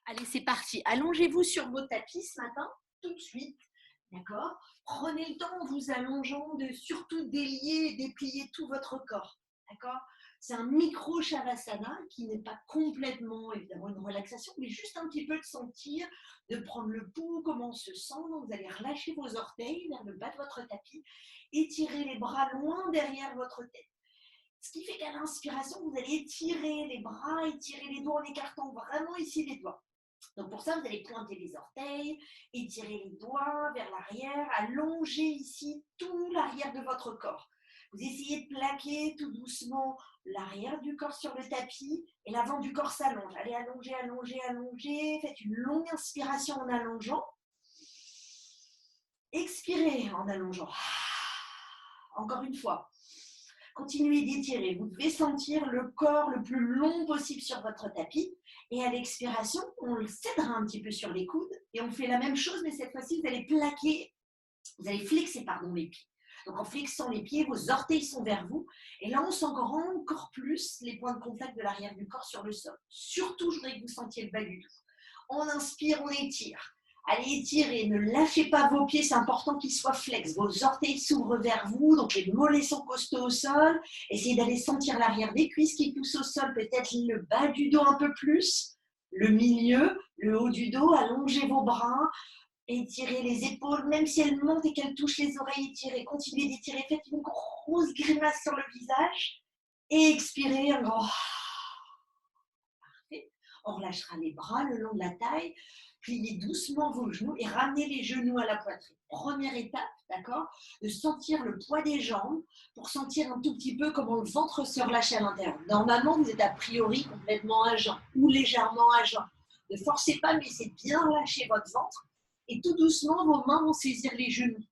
Allez, c'est parti. Allongez-vous sur vos tapis ce matin, tout de suite. D'accord? Prenez le temps en vous allongeant de surtout délier et déplier tout votre corps. D'accord? C'est un micro Shavasana qui n'est pas complètement, évidemment, une relaxation, mais juste un petit peu de sentir, de prendre le pouls, comment on se sent. Donc, vous allez relâcher vos orteils vers le bas de votre tapis, étirer les bras loin derrière votre tête. Ce qui fait qu'à l'inspiration, vous allez étirer les bras, étirer les doigts en écartant vraiment ici les doigts. Donc pour ça, vous allez pointer les orteils, étirer les doigts vers l'arrière, allonger ici tout l'arrière de votre corps. Vous essayez de plaquer tout doucement l'arrière du corps sur le tapis et l'avant du corps s'allonge. Allez, allongez, allongez, allongez. Faites une longue inspiration en allongeant. Expirez en allongeant. Encore une fois. Continuez d'étirer. Vous devez sentir le corps le plus long possible sur votre tapis. Et à l'expiration, on le cédera un petit peu sur les coudes. Et on fait la même chose, mais cette fois-ci, vous allez plaquer, vous allez flexer les pieds. Donc en flexant les pieds, vos orteils sont vers vous. Et là, on sent encore plus les points de contact de l'arrière du corps sur le sol. Surtout, je voudrais que vous sentiez le bas du dos. On inspire, on étire. Allez, étirez, ne lâchez pas vos pieds, c'est important qu'ils soient flex. Vos orteils s'ouvrent vers vous, donc les mollets sont costauds au sol. Essayez d'aller sentir l'arrière des cuisses qui poussent au sol, peut-être le bas du dos un peu plus, le milieu, le haut du dos. Allongez vos bras, étirez les épaules, même si elles montent et qu'elles touchent les oreilles, étirez. Continuez d'étirer, faites une grosse grimace sur le visage et expirez un grand. Parfait. On relâchera les bras le long de la taille. Pliez doucement vos genoux et ramenez les genoux à la poitrine. Première étape, d'accord, de sentir le poids des jambes pour sentir un tout petit peu comment le ventre se relâche à l'intérieur. Normalement, vous êtes a priori complètement à jeun ou légèrement à jeun. Ne forcez pas, mais essayez de bien relâcher votre ventre et tout doucement, vos mains vont saisir les genoux.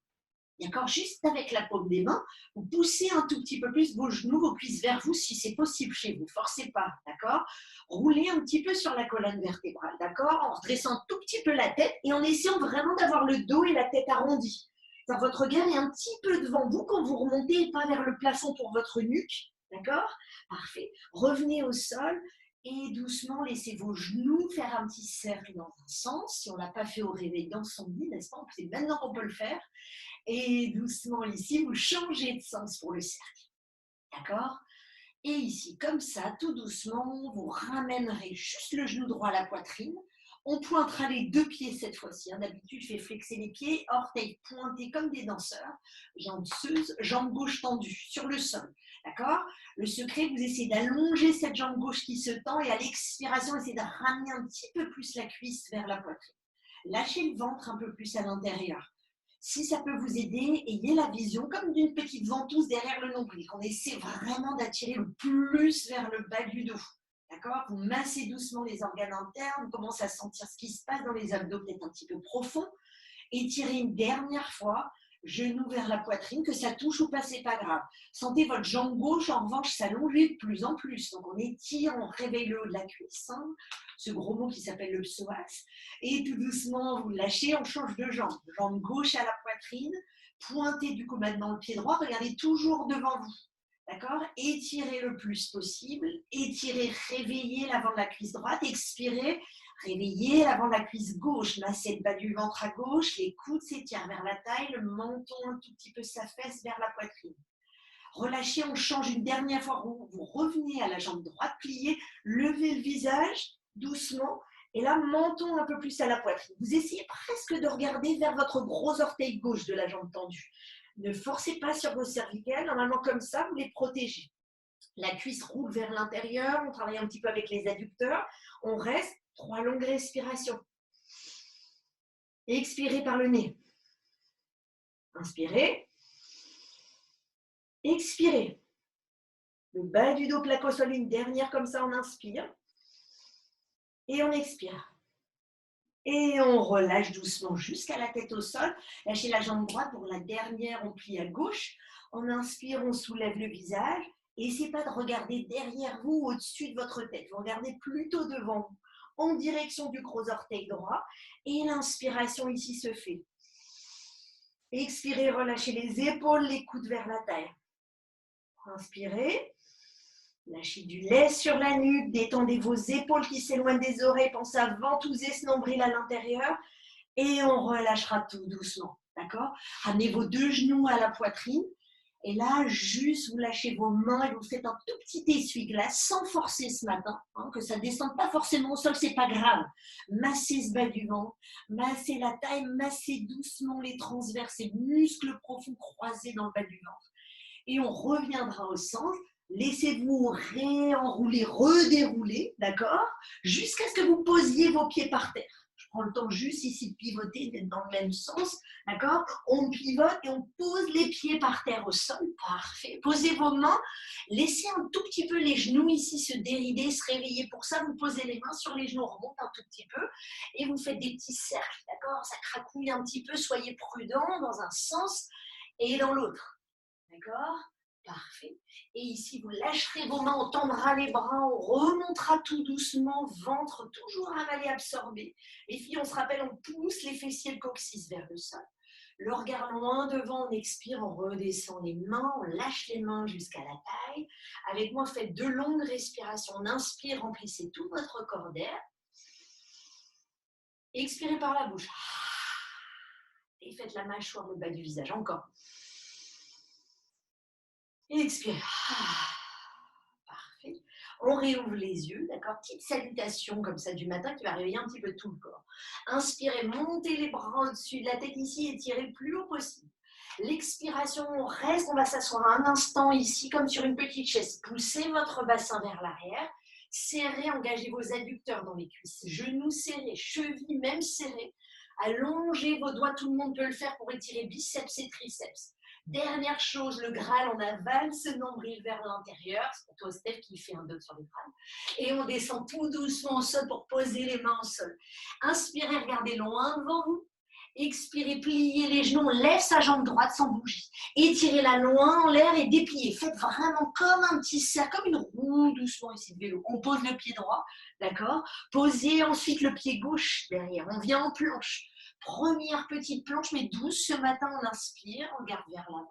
D'accord? Juste avec la paume des mains, vous poussez un tout petit peu plus vos genoux, vos cuisses vers vous si c'est possible chez vous. Forcez pas, d'accord? Roulez un petit peu sur la colonne vertébrale, d'accord? En redressant un tout petit peu la tête et en essayant vraiment d'avoir le dos et la tête arrondis. Votre regard est un petit peu devant vous quand vous remontez et pas vers le plafond pour votre nuque, d'accord? Parfait. Revenez au sol et doucement laissez vos genoux faire un petit cercle dans un sens. Si on ne l'a pas fait au réveil dans son lit, n'est-ce pas? C'est maintenant qu'on peut le faire. Et doucement ici, vous changez de sens pour le cercle. D'accord? Et ici, comme ça, tout doucement, vous ramènerez juste le genou droit à la poitrine. On pointera les deux pieds cette fois-ci. D'habitude, je fais flexer les pieds, orteils pointés comme des danseurs, jambes seuses, jambe gauche tendue sur le sol. D'accord? Le secret, vous essayez d'allonger cette jambe gauche qui se tend et à l'expiration, essayez de ramener un petit peu plus la cuisse vers la poitrine. Lâchez le ventre un peu plus à l'intérieur. Si ça peut vous aider, ayez la vision comme d'une petite ventouse derrière le nombril, qu'on essaie vraiment d'attirer le plus vers le bas du dos. D'accord? Vous massez doucement les organes internes, vous commencez à sentir ce qui se passe dans les abdos, peut-être un petit peu profond. Étirez une dernière fois, genou vers la poitrine, que ça touche ou pas, c'est pas grave. Sentez votre jambe gauche, en revanche, s'allonger de plus en plus. Donc on étire, on réveille le haut de la cuisse, hein, ce gros mot qui s'appelle le psoas. Et tout doucement, vous lâchez, on change de jambe. Jambe gauche à la poitrine, pointez du coup maintenant le pied droit, regardez toujours devant vous. D'accord? Étirez le plus possible, étirez, réveillez l'avant de la cuisse droite, expirez, réveillez l'avant de la cuisse gauche, massez le bas du ventre à gauche, les coudes s'étirent vers la taille, le menton un tout petit peu s'affaisse vers la poitrine. Relâchez, on change une dernière fois, vous revenez à la jambe droite pliée, levez le visage doucement, et là, menton un peu plus à la poitrine. Vous essayez presque de regarder vers votre gros orteil gauche de la jambe tendue. Ne forcez pas sur vos cervicales, normalement comme ça, vous les protégez. La cuisse roule vers l'intérieur, on travaille un petit peu avec les adducteurs, on reste, 3 longues respirations. Expirez par le nez. Inspirez. Expirez. Le bas du dos plaque au sol, une dernière comme ça, on inspire. Et on expire. Et on relâche doucement jusqu'à la tête au sol. Lâchez la jambe droite pour la dernière, on plie à gauche. On inspire, on soulève le visage. Essayez pas de regarder derrière vous, au-dessus de votre tête. Vous regardez plutôt devant vous, en direction du gros orteil droit. Et l'inspiration ici se fait. Expirez, relâchez les épaules, les coudes vers la taille. Inspirez. Lâchez du lait sur la nuque, détendez vos épaules qui s'éloignent des oreilles, pensez à ventouser ce nombril à l'intérieur et on relâchera tout doucement, d'accord? Ramenez vos deux genoux à la poitrine et là, juste vous lâchez vos mains et vous faites un tout petit essuie-glace sans forcer ce matin, hein, que ça ne descende pas forcément au sol, c'est pas grave. Massez ce bas du ventre, massez la taille, massez doucement les transverses et muscles profonds croisés dans le bas du ventre. Et on reviendra au centre. Laissez-vous réenrouler, redérouler, d'accord? Jusqu'à ce que vous posiez vos pieds par terre. Je prends le temps juste ici de pivoter, d'être dans le même sens, d'accord? On pivote et on pose les pieds par terre au sol. Parfait. Posez vos mains. Laissez un tout petit peu les genoux ici se dérider, se réveiller. Pour ça, vous posez les mains sur les genoux, on remonte un tout petit peu et vous faites des petits cercles, d'accord? Ça cracouille un petit peu, soyez prudents dans un sens et dans l'autre. D'accord? Parfait. Et ici, vous lâcherez vos mains, on tendra les bras, on remontera tout doucement, ventre toujours avalé, absorbé. Les filles, on se rappelle, on pousse les fessiers, le coccyx vers le sol. Le regard loin devant, on expire, on redescend les mains, on lâche les mains jusqu'à la taille. Avec moi, faites 2 longues respirations. On inspire, remplissez tout votre corps d'air. Expirez par la bouche. Et faites la mâchoire au bas du visage. Encore. Et expirez. Parfait. On réouvre les yeux, d'accord? Petite salutation comme ça du matin qui va réveiller un petit peu tout le corps. Inspirez, montez les bras au-dessus de la tête ici et tirez le plus haut possible. L'expiration, on reste, on va s'asseoir un instant ici comme sur une petite chaise. Poussez votre bassin vers l'arrière. Serrez, engagez vos adducteurs dans les cuisses. Genoux serrés, chevilles même serrées. Allongez vos doigts, tout le monde peut le faire pour étirer biceps et triceps. Dernière chose, le Graal, on avale ce nombril vers l'intérieur. C'est pour toi, Steph, qui fait un doigt sur le crâne. Et on descend tout doucement au sol pour poser les mains au sol. Inspirez, regardez loin devant vous. Expirez, pliez les genoux, on lève sa jambe droite sans bouger. Étirez-la loin en l'air et dépliez. Faites vraiment comme un petit cercle, comme une roue doucement ici de vélo. On pose le pied droit, d'accord? Posez ensuite le pied gauche derrière. On vient en planche. Première petite planche, mais douce ce matin, on inspire, on garde vers l'avant.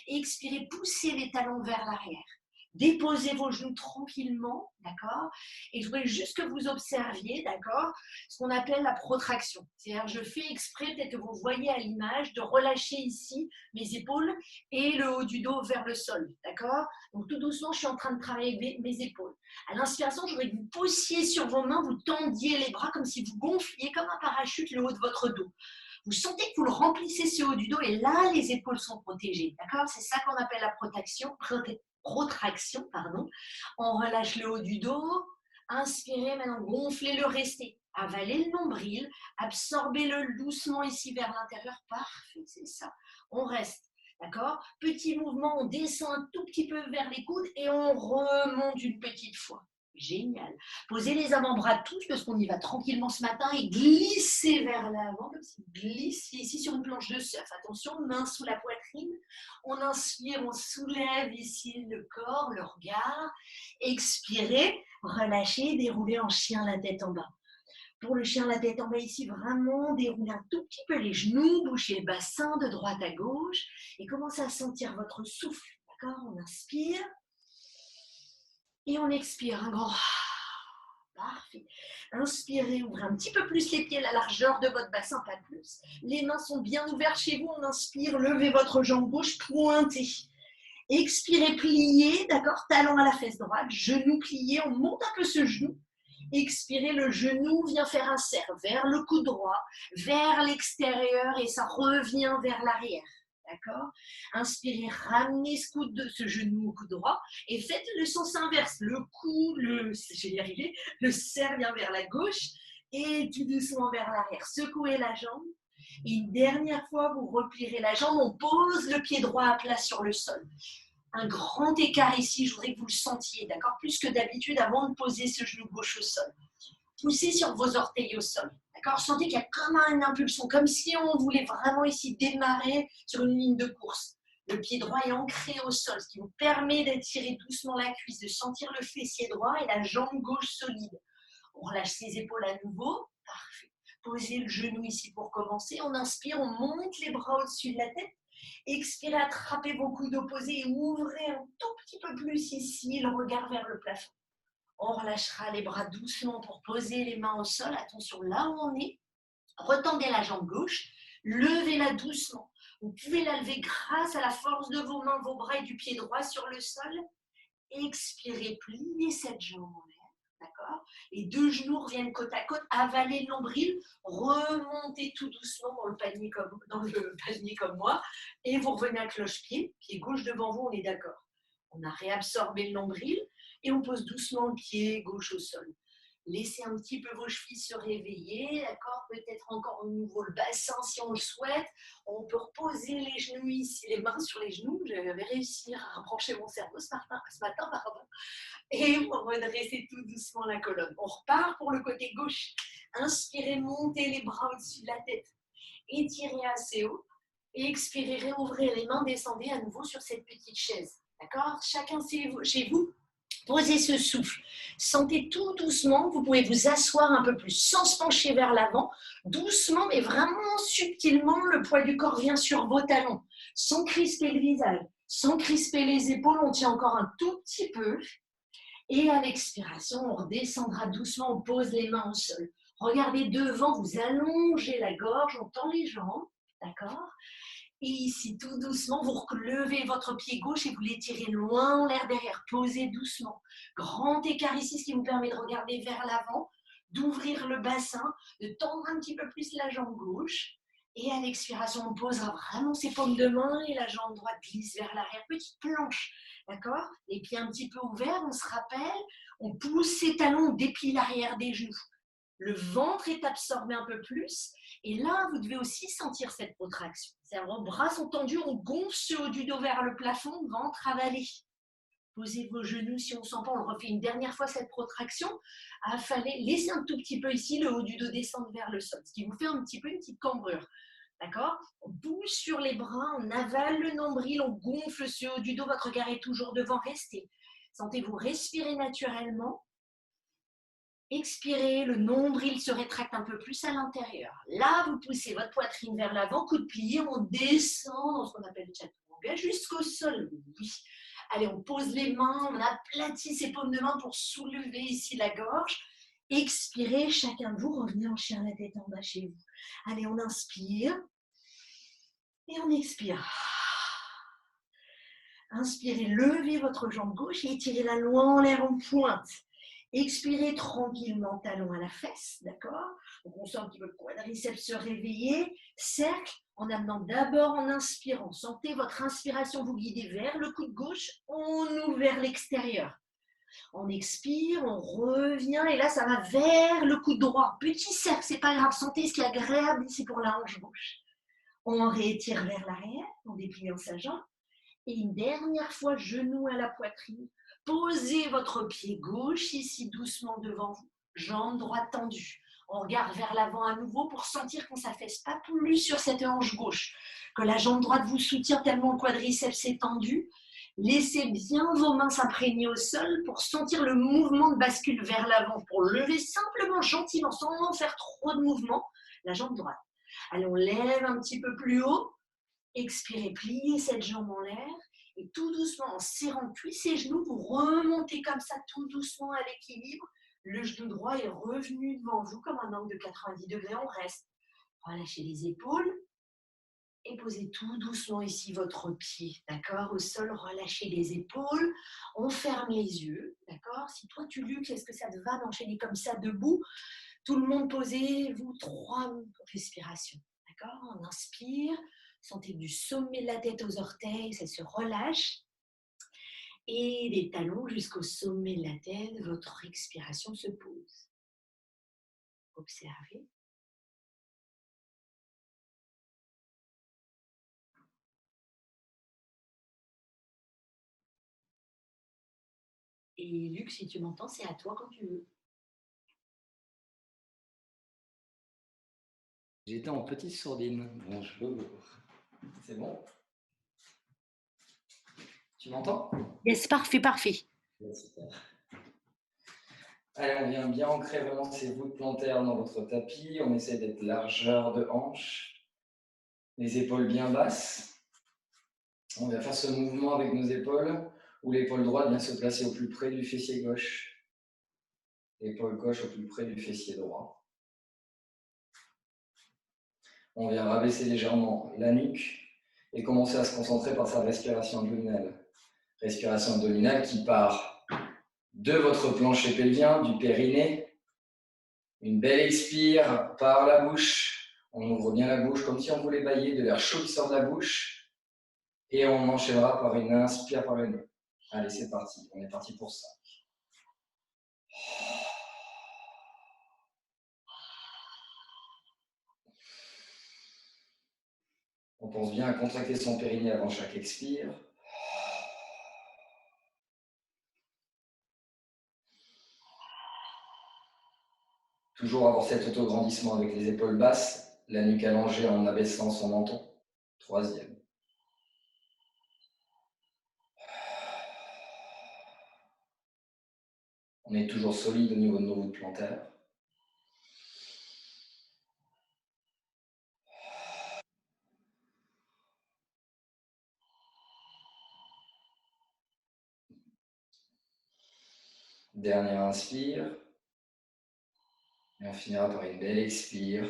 Expirez, poussez les talons vers l'arrière. Déposez vos genoux tranquillement, d'accord? Et je voudrais juste que vous observiez, d'accord, ce qu'on appelle la protraction. C'est-à-dire, je fais exprès, peut-être que vous voyez à l'image, de relâcher ici mes épaules et le haut du dos vers le sol, d'accord? Donc, tout doucement, je suis en train de travailler mes épaules. À l'inspiration, je voudrais que vous posiez sur vos mains, vous tendiez les bras comme si vous gonfliez comme un parachute le haut de votre dos. Vous sentez que vous le remplissez ce haut du dos et là, les épaules sont protégées, d'accord? C'est ça qu'on appelle la protraction. On relâche le haut du dos. Inspirez, maintenant gonflez-le, restez. Avalez le nombril, absorbez-le doucement ici vers l'intérieur. Parfait, c'est ça. On reste, d'accord? Petit mouvement, on descend un tout petit peu vers les coudes et on remonte une petite fois. Génial. Posez les avant-bras tous parce qu'on y va tranquillement ce matin et glissez vers l'avant, comme si vous glissiez ici sur une planche de surf. Attention, main sous la poitrine. On inspire, on soulève ici le corps, le regard. Expirez, relâchez, déroulez en chien la tête en bas. Pour le chien la tête en bas ici, vraiment déroulez un tout petit peu les genoux, bougez le bassin de droite à gauche et commencez à sentir votre souffle. D'accord? On inspire. Et on expire un grand. Parfait. Inspirez, ouvrez un petit peu plus les pieds, la largeur de votre bassin, pas plus. Les mains sont bien ouvertes chez vous. On inspire, levez votre jambe gauche, pointez. Expirez, pliez, d'accord, talon à la fesse droite, genou plié, on monte un peu ce genou. Expirez, le genou vient faire un cercle vers le coude droit, vers l'extérieur et ça revient vers l'arrière. D'accord? Inspirez, ramenez ce genou au coude droit et faites le sens inverse. Le cou, je vais y arriver, le cercle vient vers la gauche et tout doucement vers l'arrière. Secouez la jambe. Et une dernière fois, vous replierez la jambe, on pose le pied droit à plat sur le sol. Un grand écart ici, je voudrais que vous le sentiez, d'accord? Plus que d'habitude, avant de poser ce genou gauche au sol. Poussez sur vos orteils au sol, d'accord? Sentez qu'il y a comme une impulsion, comme si on voulait vraiment ici démarrer sur une ligne de course. Le pied droit est ancré au sol, ce qui vous permet d'étirer doucement la cuisse, de sentir le fessier droit et la jambe gauche solide. On relâche ses épaules à nouveau, parfait. Posez le genou ici pour commencer. On inspire, on monte les bras au-dessus de la tête. Expirez, attrapez vos coudes opposés et ouvrez un tout petit peu plus ici le regard vers le plafond. On relâchera les bras doucement pour poser les mains au sol. Attention, là où on est, retendez la jambe gauche, levez-la doucement. Vous pouvez la lever grâce à la force de vos mains, vos bras et du pied droit sur le sol. Expirez, pliez cette jambe en l'air. D'accord. Les deux genoux reviennent côte à côte, avalez le nombril, remontez tout doucement dans le panier comme moi, et vous revenez à cloche-pied, pied gauche devant vous, on est d'accord. On a réabsorbé le nombril et on pose doucement le pied gauche au sol. Laissez un petit peu vos chevilles se réveiller, d'accord. Peut-être encore au nouveau le bassin si on le souhaite. On peut reposer les genoux ici, les mains sur les genoux. J'avais réussi à brancher mon cerveau ce matin, pardon. Et vous redressez tout doucement la colonne. On repart pour le côté gauche. Inspirez, montez les bras au-dessus de la tête. Étirez assez haut. Et expirez, réouvrez les mains, descendez à nouveau sur cette petite chaise. D'accord. Chacun chez vous. Posez ce souffle. Sentez tout doucement. Vous pouvez vous asseoir un peu plus sans se pencher vers l'avant. Doucement, mais vraiment subtilement, le poids du corps vient sur vos talons. Sans crisper le visage, sans crisper les épaules. On tient encore un tout petit peu. Et à l'expiration, on redescendra doucement. On pose les mains au sol. Regardez devant, vous allongez la gorge. On tend les jambes. D'accord ? Et ici, tout doucement, vous relevez votre pied gauche et vous l'étirez loin en l'air derrière. Posez doucement. Grand écart ici, ce qui vous permet de regarder vers l'avant, d'ouvrir le bassin, de tendre un petit peu plus la jambe gauche. Et à l'expiration, on posera vraiment ses paumes de main et la jambe droite glisse vers l'arrière. Petite planche, d'accord? Les pieds un petit peu ouverts, on se rappelle. On pousse ses talons, on déplie l'arrière des genoux. Le ventre est absorbé un peu plus. Et là, vous devez aussi sentir cette protraction. Vos bras sont tendus, on gonfle ce haut du dos vers le plafond, ventre avalé. Posez vos genoux si on ne sent pas. On le refait une dernière fois cette protraction. Affalez, laissez un tout petit peu ici le haut du dos descendre vers le sol, ce qui vous fait un petit peu une petite cambrure. D'accord? On bouge sur les bras, on avale le nombril, on gonfle ce haut du dos. Votre regard est toujours devant. Restez. Sentez-vous respirer naturellement. Expirez, le nombril se rétracte un peu plus à l'intérieur. Là, vous poussez votre poitrine vers l'avant, coude plié, on descend dans ce qu'on appelle le chaturanga jusqu'au sol. Oui. Allez, on pose les mains, on aplatit ses paumes de main pour soulever ici la gorge. Expirez, chacun de vous, revenez en chien la tête en bas chez vous. Allez, on inspire et on expire. Inspirez, levez votre jambe gauche et étirez-la loin en l'air en pointe. Expirez tranquillement, talon à la fesse, d'accord? Donc on sent un petit peu le quadriceps se réveiller. Cercle en amenant d'abord en inspirant. Sentez votre inspiration vous guider vers le coude gauche, on ouvre vers l'extérieur. On expire, on revient et là ça va vers le coude droit. Petit cercle, c'est pas grave. Sentez ce qui est agréable ici pour la hanche gauche. On réétire vers l'arrière en dépliant sa jambe. Et une dernière fois, genou à la poitrine. Posez votre pied gauche ici doucement devant vous, jambe droite tendue. On regarde vers l'avant à nouveau pour sentir qu'on ne s'affaisse pas plus sur cette hanche gauche, que la jambe droite vous soutient tellement le quadriceps est tendu. Laissez bien vos mains s'imprégner au sol pour sentir le mouvement de bascule vers l'avant, pour lever simplement gentiment, sans faire trop de mouvement, la jambe droite. Allez, on lève un petit peu plus haut. Expirez, pliez cette jambe en l'air. Et tout doucement, en serrant cuisses et genoux, vous remontez comme ça tout doucement à l'équilibre. Le genou droit est revenu devant vous comme un angle de 90 degrés. On reste. Relâchez les épaules et posez tout doucement ici votre pied. D'accord? Au sol, relâchez les épaules. On ferme les yeux. D'accord? Si toi tu luttes, est-ce que ça te va d'enchaîner comme ça debout? Tout le monde posez-vous 3 respirations. D'accord? On inspire. Sentez du sommet de la tête aux orteils, ça se relâche. Et des talons jusqu'au sommet de la tête, votre expiration se pose. Observez. Et Luc, si tu m'entends, c'est à toi quand tu veux. J'étais en petite sourdine. Bonjour. C'est bon? Tu m'entends? Yes, parfait, parfait. Ouais, super. Allez, on vient bien ancrer vraiment ces voûtes plantaires dans votre tapis. On essaie d'être largeur de hanche. Les épaules bien basses. On va faire ce mouvement avec nos épaules, où l'épaule droite vient se placer au plus près du fessier gauche, l'épaule gauche au plus près du fessier droit. On vient rabaisser légèrement la nuque et commencer à se concentrer par sa respiration abdominale. Respiration abdominale qui part de votre plancher pelvien, du périnée. Une belle expire par la bouche. On ouvre bien la bouche comme si on voulait bailler de l'air chaud qui sort de la bouche. Et on enchaînera par une inspire par le nez. Allez, c'est parti. On est parti pour ça. On pense bien à contracter son périnée avant chaque expire. Toujours avoir cet autograndissement avec les épaules basses, la nuque allongée en abaissant son menton. Troisième. On est toujours solide au niveau de nos voûtes plantaires. Dernière inspire. Et on finira par une belle expire.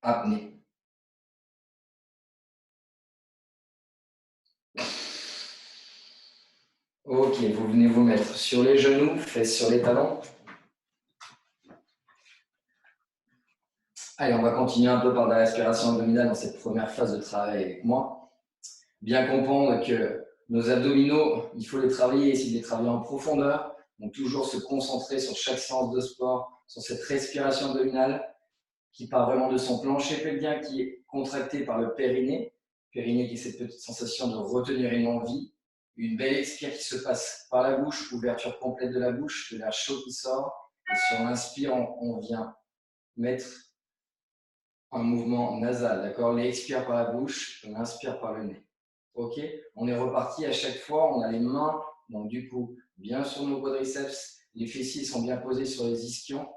Apnée. Ok, vous venez vous mettre sur les genoux, fesses sur les talons. Allez, on va continuer un peu par la respiration abdominale dans cette première phase de travail avec moi. Bien comprendre que nos abdominaux, il faut les travailler, essayer de les travailler en profondeur. Donc toujours se concentrer sur chaque séance de sport, sur cette respiration abdominale qui part vraiment de son plancher pelvien qui est contracté par le périnée. Périnée qui est cette petite sensation de retenir une envie. Une belle expire qui se passe par la bouche, ouverture complète de la bouche, de l'air chaud qui sort. Et sur l'inspire, on vient mettre un mouvement nasal, d'accord? L'expire par la bouche, l'inspire par le nez. Ok? On est reparti à chaque fois, on a les mains, donc du coup, bien sur nos quadriceps, les fessiers sont bien posés sur les ischions.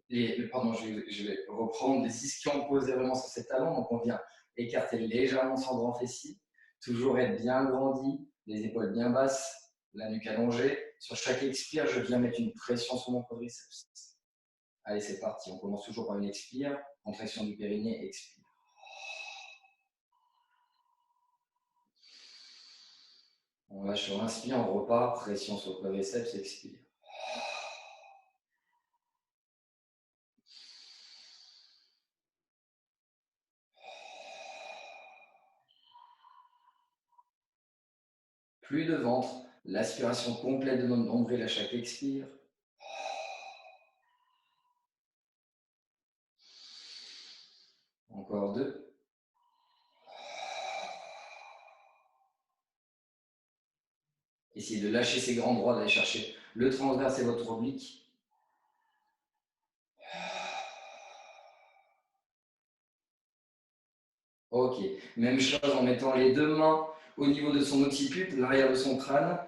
Je vais reprendre les ischions posés vraiment sur ces talons, donc on vient écarter légèrement son grand fessier, toujours être bien grandi, les épaules bien basses, la nuque allongée. Sur chaque expire, je viens mettre une pression sur mon quadriceps. Allez, c'est parti. On commence toujours par une expire, contraction du périnée, expire. On lâche sur l'inspire, on repart, pression sur le quadriceps, expire. Plus de ventre, l'aspiration complète de notre nombril à chaque expire. Encore deux. Essayez de lâcher ces grands droits, d'aller chercher le transverse et votre oblique. Ok, même chose en mettant les deux mains au niveau de son occiput, l'arrière de son crâne.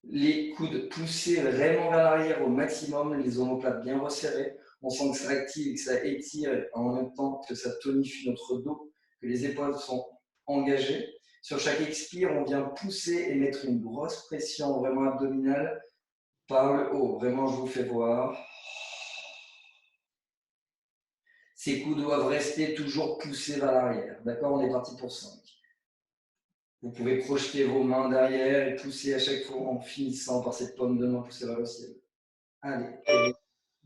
Les coudes poussés vraiment vers l'arrière au maximum, les omoplates bien resserrées. On sent que ça active et que ça étire en même temps que ça tonifie notre dos, que les épaules sont engagées. Sur chaque expire, on vient pousser et mettre une grosse pression vraiment abdominale par le haut. Vraiment, je vous fais voir. Ces coudes doivent rester toujours poussés vers l'arrière. D'accord? On est parti pour 5. Vous pouvez projeter vos mains derrière et pousser à chaque fois en finissant par cette paume de main poussée vers le ciel. Allez,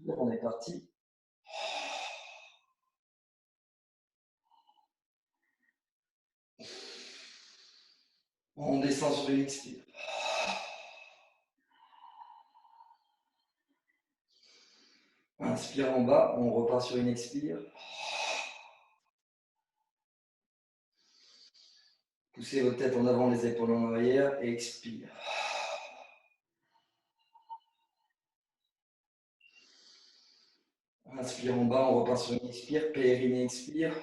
on est parti. On descend sur une expire. Inspire en bas, on repart sur une expire. Poussez votre tête en avant, les épaules en arrière et expire. Inspire en bas, on repart sur une expire, périnée expire.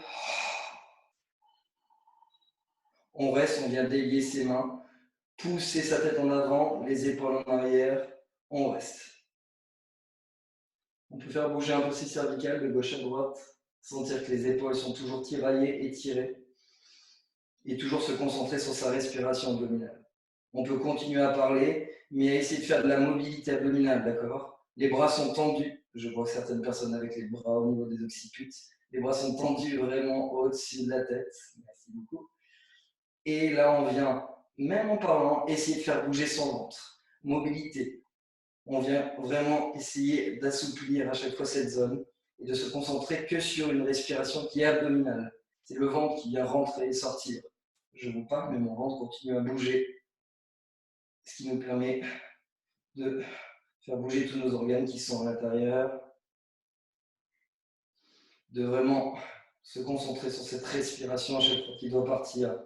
On reste, on vient délier ses mains, pousser sa tête en avant, les épaules en arrière, on reste. On peut faire bouger un peu ses cervicales de gauche à droite, sentir que les épaules sont toujours tiraillées et tirées. et toujours se concentrer sur sa respiration abdominale. On peut continuer à parler, mais essayer de faire de la mobilité abdominale, d'accord? Les bras sont tendus. Je vois certaines personnes avec les bras au niveau des occiputes. Les bras sont tendus vraiment au-dessus de la tête. Merci beaucoup. Et là, on vient, même en parlant, essayer de faire bouger son ventre. Mobilité. On vient vraiment essayer d'assouplir à chaque fois cette zone et de se concentrer que sur une respiration qui est abdominale. C'est le ventre qui vient rentrer et sortir. Je vous parle, mais mon ventre continue à bouger, ce qui nous permet de faire bouger tous nos organes qui sont à l'intérieur, de vraiment se concentrer sur cette respiration à chaque fois qu'il doit partir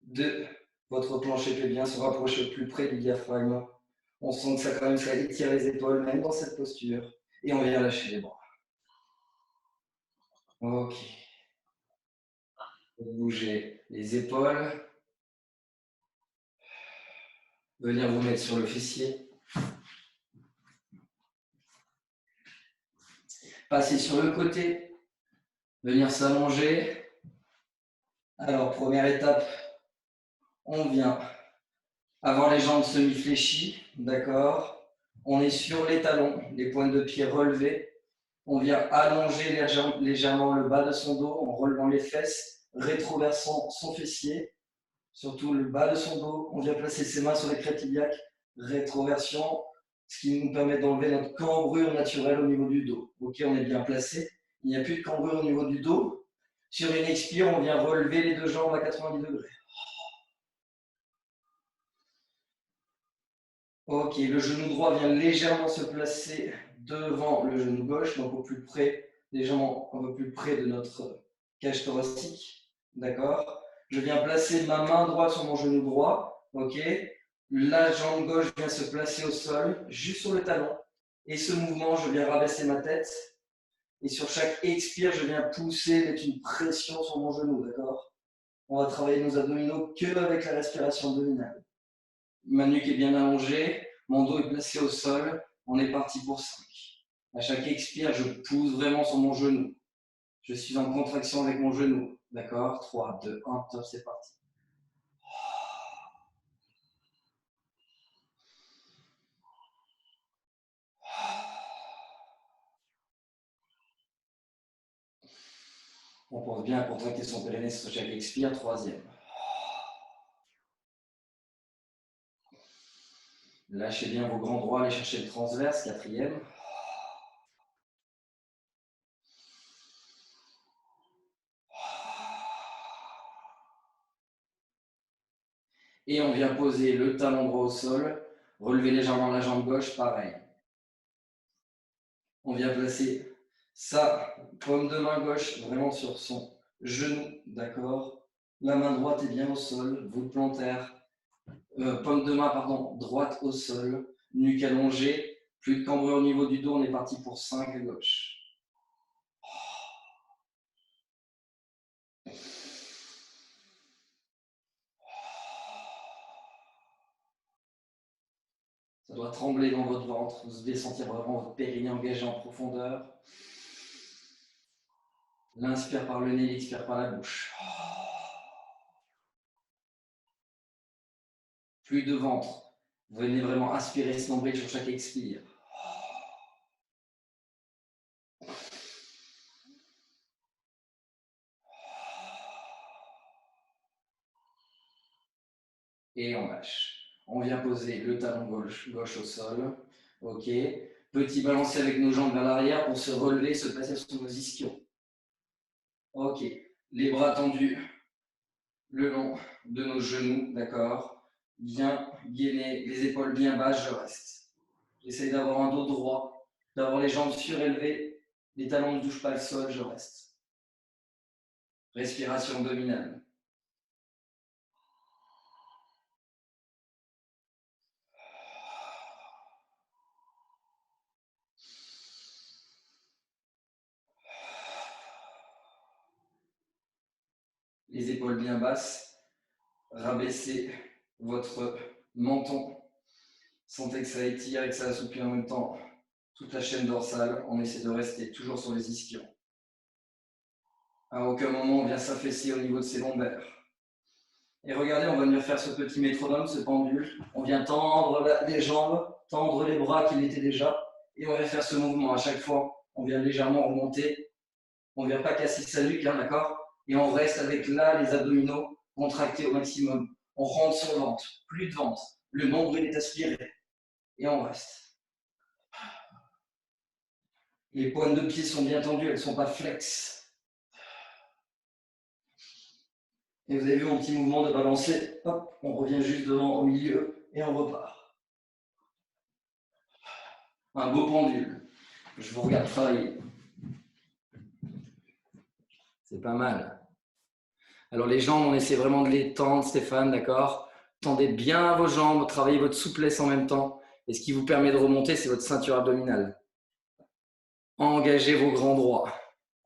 de votre plancher pelvien, se rapprocher au plus près du diaphragme. On sent que ça, quand même, ça étire les épaules, même dans cette posture, et on vient lâcher les bras. Ok. Bougez les épaules. Venir vous mettre sur le fessier. Passer sur le côté. Venir s'allonger. Alors, première étape, on vient avoir les jambes semi-fléchies, d'accord? On est sur les talons, les pointes de pied relevées. On vient allonger légèrement le bas de son dos en relevant les fesses, rétroversant son fessier, surtout le bas de son dos. On vient placer ses mains sur les crêtes iliaques, rétroversion, ce qui nous permet d'enlever notre cambrure naturelle au niveau du dos. Ok, on est bien placé. Il n'y a plus de cambrure au niveau du dos. Sur une expire, on vient relever les deux jambes à 90 degrés. Ok, le genou droit vient légèrement se placer devant le genou gauche, donc au plus près, légèrement un peu plus près de notre cage thoracique. D'accord? Je viens placer ma main droite sur mon genou droit. Ok? La jambe gauche vient se placer au sol, juste sur le talon. Et ce mouvement, je viens rabaisser ma tête. Et sur chaque expire, je viens pousser, mettre une pression sur mon genou. D'accord? On va travailler nos abdominaux que avec la respiration abdominale. Ma nuque est bien allongée, mon dos est placé au sol, on est parti pour 5. À chaque expire, je pousse vraiment sur mon genou. Je suis en contraction avec mon genou. D'accord? 3, 2, 1, top, c'est parti. On pense bien à contracter son périnée sur chaque expire, 3e. Lâchez bien vos grands droits, allez chercher le transverse, 4e. Et on vient poser le talon droit au sol, relever légèrement la jambe gauche, pareil. On vient placer sa paume de main gauche vraiment sur son genou, d'accord? La main droite est bien au sol, voûte plantaire, paume de main, pardon, droite au sol, nuque allongée, plus de cambrure au niveau du dos, on est parti pour 5 à gauche. Ça doit trembler dans votre ventre, vous devez sentir vraiment votre périnée engagé en profondeur. L'inspire par le nez, l'expire par la bouche. Plus de ventre. Venez vraiment aspirer ce nombril sur chaque expire. Et on lâche. On vient poser le talon gauche au sol. Ok. Petit balancé avec nos jambes vers l'arrière pour se relever, se placer sur nos ischions. Ok. Les bras tendus le long de nos genoux, d'accord? Bien gainés, les épaules bien basses, je reste. J'essaie d'avoir un dos droit, d'avoir les jambes surélevées, les talons ne touchent pas le sol, je reste. Respiration abdominale. Les épaules bien basses, rabaissez votre menton. Sentez que ça étire et que ça assouplit en même temps toute la chaîne dorsale. On essaie de rester toujours sur les ischions. À aucun moment on vient s'affaisser au niveau de ses lombaires. Et regardez, on va venir faire ce petit métronome, ce pendule. On vient tendre les jambes, tendre les bras qu'il était déjà. Et on va faire ce mouvement à chaque fois. On vient légèrement remonter. On ne vient pas casser sa nuque, hein, d'accord? Et on reste avec là les abdominaux contractés au maximum. On rentre sur le ventre, plus de ventre. Le nombril est aspiré. Et on reste. Les pointes de pied sont bien tendues, elles ne sont pas flex. Et vous avez vu mon petit mouvement de balancer. Hop, on revient juste devant au milieu et on repart. Un beau pendule. Je vous regarde travailler. C'est pas mal. Alors les jambes, on essaie vraiment de les tendre, Stéphane, d'accord? Tendez bien vos jambes, travaillez votre souplesse en même temps. Et ce qui vous permet de remonter, c'est votre ceinture abdominale. Engagez vos grands droits.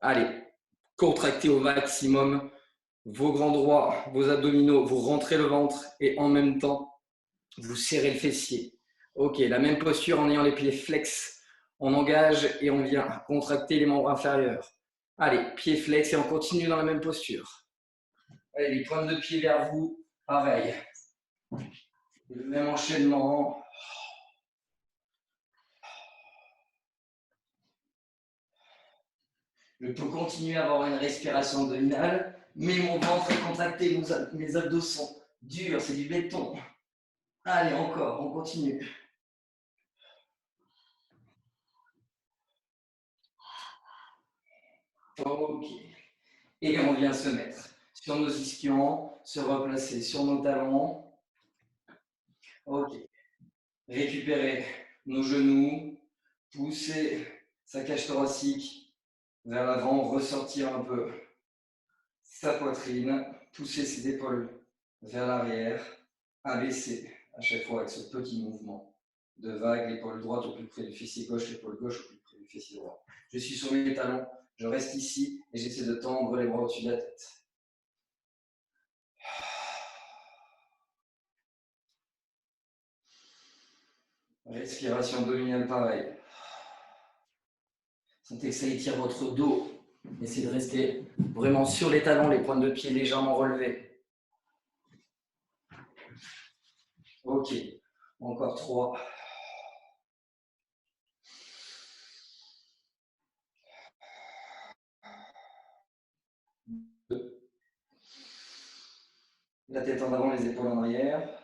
Allez, contractez au maximum vos grands droits, vos abdominaux, vous rentrez le ventre et en même temps, vous serrez le fessier. Ok, la même posture en ayant les pieds flex. On engage et on vient contracter les membres inférieurs. Allez, pieds flex et on continue dans la même posture. Allez, les pointes de pied vers vous, pareil. Le même enchaînement. Je peux continuer à avoir une respiration abdominale, mais mon ventre est contracté, mes abdos sont durs, c'est du béton. Allez, encore, on continue. Ok. Et on vient se mettre sur nos ischions, se replacer sur nos talons. Ok. Récupérer nos genoux, pousser sa cage thoracique vers l'avant, ressortir un peu sa poitrine, pousser ses épaules vers l'arrière, abaisser à chaque fois avec ce petit mouvement de vague, l'épaule droite au plus près du fessier gauche, l'épaule gauche au plus près du fessier droit. Je suis sur mes talons, je reste ici et j'essaie de tendre les bras au-dessus de la tête. Respiration abdominale pareil. Sentez que ça étire votre dos. Essayez de rester vraiment sur les talons, les pointes de pied légèrement relevées. Ok, encore 3. La tête en avant, les épaules en arrière.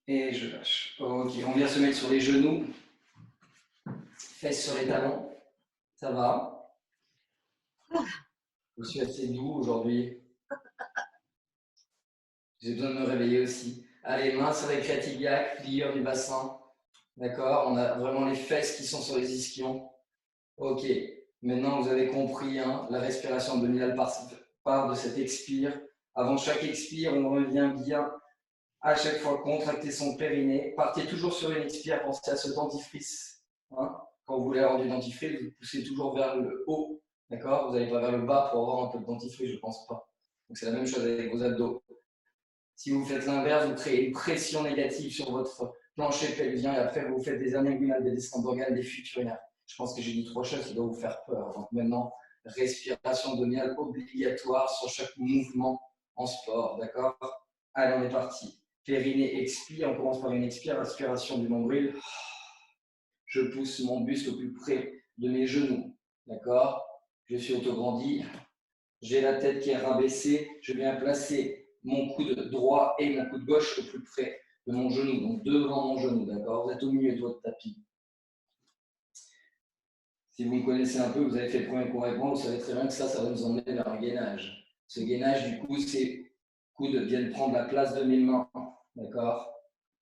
Et je lâche. Ok, on vient se mettre sur les genoux. Fesses sur les talons. Ça va? Je suis assez doux aujourd'hui. J'ai besoin de me réveiller aussi. Allez, mains sur les crêtes pliures du bassin. D'accord? On a vraiment les fesses qui sont sur les ischions. Ok. Maintenant, vous avez compris, hein, la respiration abdominale part de cet expire. Avant chaque expire, on revient bien à chaque fois contracter son périnée. Partez toujours sur une expire, pensez à ce dentifrice. Hein. Quand vous voulez avoir du dentifrice, vous poussez toujours vers le haut. D'accord? Vous n'allez pas vers le bas pour avoir un peu de dentifrice, je ne pense pas. Donc c'est la même chose avec vos abdos. Si vous faites l'inverse, vous créez une pression négative sur votre plancher pelvien et après vous faites des anneguinales, des descentes d'organes, des futurinaires. Je pense que j'ai dit 3 choses qui doivent vous faire peur. Donc maintenant, respiration abdominale obligatoire sur chaque mouvement en sport. D'accord? Allez, on est parti. Périnée, expire. On commence par une expire, aspiration du nombril. Je pousse mon buste au plus près de mes genoux. D'accord? Je suis autograndi. J'ai la tête qui est rabaissée. Je viens placer mon coude droit et mon coude gauche au plus près de mon genou, donc devant mon genou, d'accord? Vous êtes au milieu de votre tapis. Si vous me connaissez un peu, vous avez fait le premier cours avec moi, vous savez très bien que ça va nous emmener vers un gainage. Ce gainage, du coup, ces coudes viennent prendre la place de mes mains, d'accord?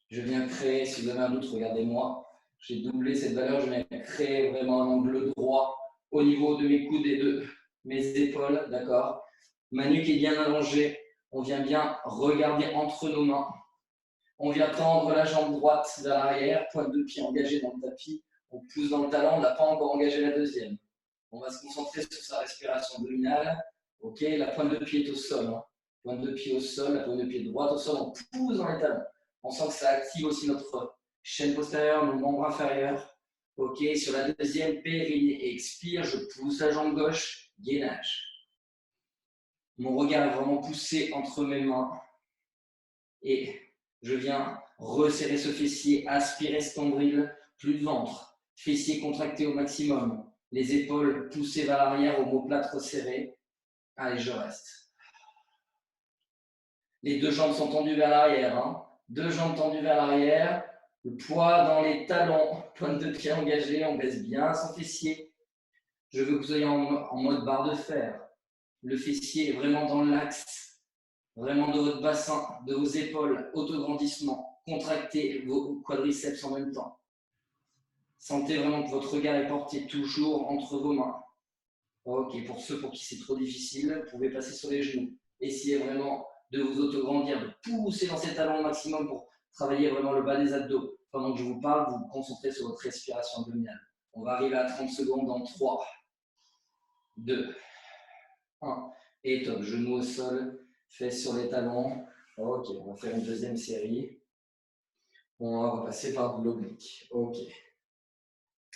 Je viens créer, si vous avez un doute, regardez-moi. J'ai doublé cette valeur, je viens créer vraiment un angle droit au niveau de mes coudes et de mes épaules, d'accord? Ma nuque est bien allongée. On vient bien regarder entre nos mains. On vient tendre la jambe droite vers l'arrière, pointe de pied engagée dans le tapis. On pousse dans le talon, on n'a pas encore engagé la deuxième. On va se concentrer sur sa respiration abdominale. Ok, la pointe de pied est au sol. Hein. Pointe de pied au sol, la pointe de pied droite au sol. On pousse dans les talons. On sent que ça active aussi notre chaîne postérieure, nos membres inférieurs. Ok, sur la deuxième, périnée, expire, je pousse la jambe gauche, gainage. Mon regard est vraiment poussé entre mes mains et je viens resserrer ce fessier, aspirer ce nombril, plus de ventre, fessier contracté au maximum, les épaules poussées vers l'arrière, omoplate resserrée. Allez, je reste. Les deux jambes sont tendues vers l'arrière, hein. Deux jambes tendues vers l'arrière, le poids dans les talons, pointe de pied engagée, on baisse bien son fessier. Je veux que vous soyez en mode barre de fer. Le fessier est vraiment dans l'axe, vraiment de votre bassin, de vos épaules, autograndissement. Contractez vos quadriceps en même temps. Sentez vraiment que votre regard est porté toujours entre vos mains. Ok, pour ceux pour qui c'est trop difficile, vous pouvez passer sur les genoux. Essayez vraiment de vous autograndir, de pousser dans ces talons au maximum pour travailler vraiment le bas des abdos. Pendant que je vous parle, vous vous concentrez sur votre respiration abdominale. On va arriver à 30 secondes dans 3, 2, 1. Et top, genoux au sol, fesses sur les talons. Ok, on va faire une deuxième série. On va repasser par de l'oblique. Ok.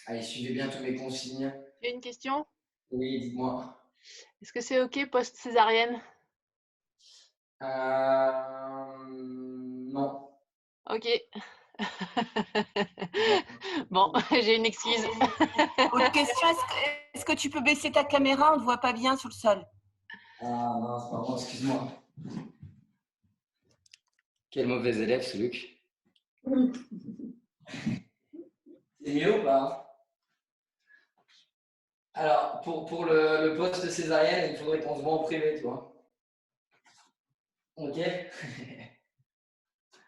Allez, suivez bien tous mes consignes. J'ai une question. Oui, dites-moi. Est-ce que c'est OK post-césarienne? Non. OK. Bon, j'ai une excuse. Autre question, est-ce que tu peux baisser ta caméra? On ne te voit pas bien sur le sol. Ah mince, pardon, excuse-moi. Quel mauvais élève, ce Luc. C'est mieux ou pas? Alors, pour le poste césarienne, il faudrait qu'on se voit en privé, tu vois. Ok.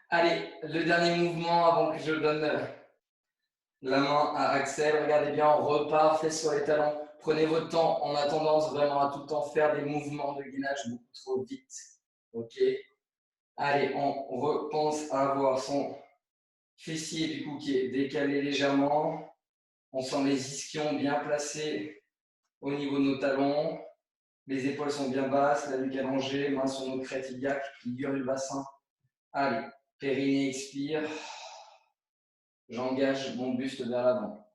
Allez, le dernier mouvement avant que je donne la main à Axel. Regardez bien, on repart, fesses sur les talons. Prenez votre temps. On a tendance vraiment à tout le temps faire des mouvements de gainage beaucoup trop vite. Ok. Allez, on repense à avoir son fessier du coup qui est décalé légèrement. On sent les ischions bien placés au niveau de nos talons. Les épaules sont bien basses, la nuque allongée, mains sur nos crêtes iliaques, figure du bassin. Allez, périnée expire. J'engage mon buste vers l'avant.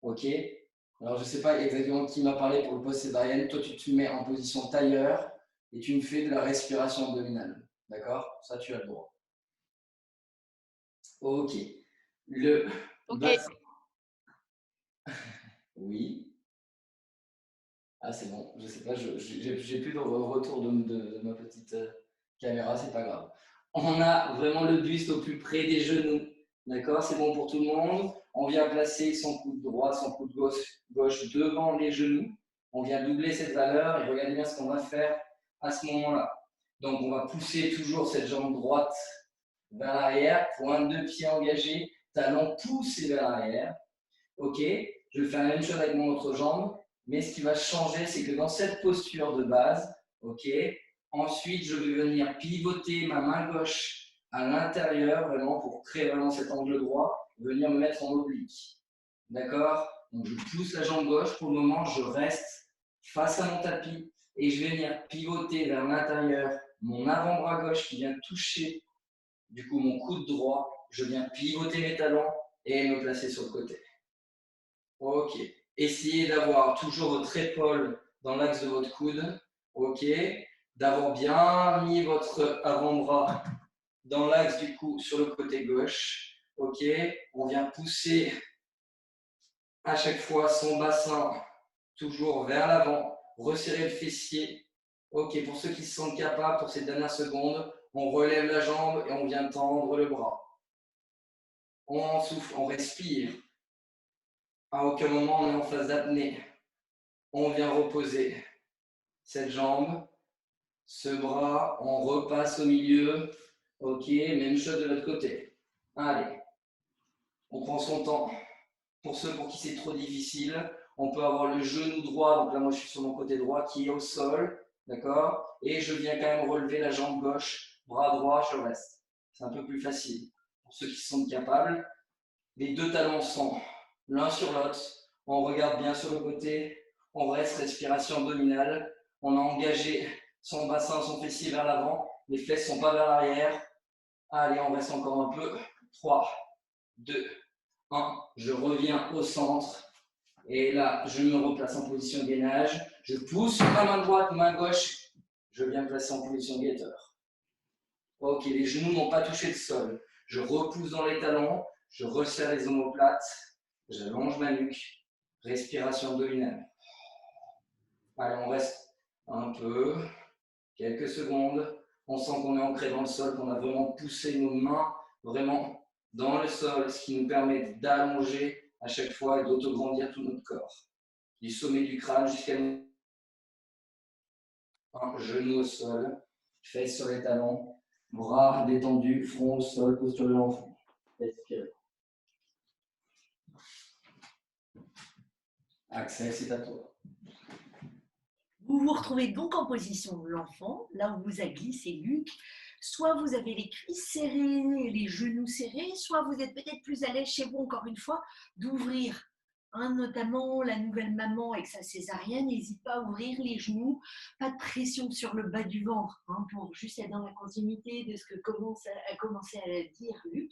Ok. Alors, je ne sais pas exactement qui m'a parlé pour le post césarienne. Toi, tu te mets en position tailleur et tu me fais de la respiration abdominale. D'accord? Ça, tu as le droit. Ok. Le bassin. Oui. Ah, c'est bon. Je ne sais pas. J'ai plus de retour de ma petite caméra. C'est pas grave. On a vraiment le buste au plus près des genoux. D'accord? C'est bon pour tout le monde. On vient placer son coude droit, son coude gauche devant les genoux. On vient doubler cette valeur et regardez bien ce qu'on va faire à ce moment-là. Donc, on va pousser toujours cette jambe droite vers l'arrière, pointe de pied engagée, talon poussé vers l'arrière. Ok, je vais faire la même chose avec mon autre jambe, mais ce qui va changer, c'est que dans cette posture de base, ok, ensuite je vais venir pivoter ma main gauche à l'intérieur, vraiment pour créer vraiment cet angle droit, venir me mettre en oblique. D'accord? Donc je pousse la jambe gauche, pour le moment je reste face à mon tapis et je vais venir pivoter vers l'intérieur mon avant-bras gauche qui vient toucher du coup mon coude droit, je viens pivoter mes talons et me placer sur le côté. Ok. Essayez d'avoir toujours votre épaule dans l'axe de votre coude. Ok. D'avoir bien mis votre avant-bras dans l'axe du cou sur le côté gauche. Ok. On vient pousser à chaque fois son bassin toujours vers l'avant. Resserrer le fessier. Ok. Pour ceux qui se sentent capables, pour ces dernières secondes, on relève la jambe et on vient tendre le bras. On souffle, on respire. À aucun moment on est en phase d'apnée. On vient reposer cette jambe, ce bras, on repasse au milieu. Ok, même chose de l'autre côté. Allez, on prend son temps. Pour ceux pour qui c'est trop difficile, on peut avoir le genou droit, donc là moi je suis sur mon côté droit qui est au sol, d'accord? Et je viens quand même relever la jambe gauche, bras droit, je reste. C'est un peu plus facile. Pour ceux qui se sentent capables, les deux talons sont l'un sur l'autre. On regarde bien sur le côté. On reste, respiration abdominale. On a engagé son bassin, son fessier vers l'avant. Les fesses ne sont pas vers l'arrière. Allez, on reste encore un peu. 3, 2, 1, je reviens au centre. Et là, je me replace en position gainage. Je pousse ma main droite, main gauche. Je viens me placer en position guetteur. Ok, les genoux n'ont pas touché le sol. Je repousse dans les talons. Je resserre les omoplates. J'allonge ma nuque. Respiration abdominale. Allez, on reste un peu. Quelques secondes. On sent qu'on est ancré dans le sol, qu'on a vraiment poussé nos mains vraiment dans le sol, ce qui nous permet d'allonger à chaque fois et d'autograndir tout notre corps. Du sommet du crâne jusqu'à un genou au sol, fesses sur les talons, bras détendus, front au sol, posture de l'enfant. Expirez. Axel, c'est à toi. Vous vous retrouvez donc en position de l'enfant, là où vous a glissé Luc. Soit vous avez les cuisses serrées, les genoux serrés, soit vous êtes peut-être plus à l'aise chez vous, encore une fois, d'ouvrir. Notamment la nouvelle maman avec sa césarienne, n'hésite pas à ouvrir les genoux, pas de pression sur le bas du ventre, pour juste être dans la continuité de ce que a commencé à dire Luc.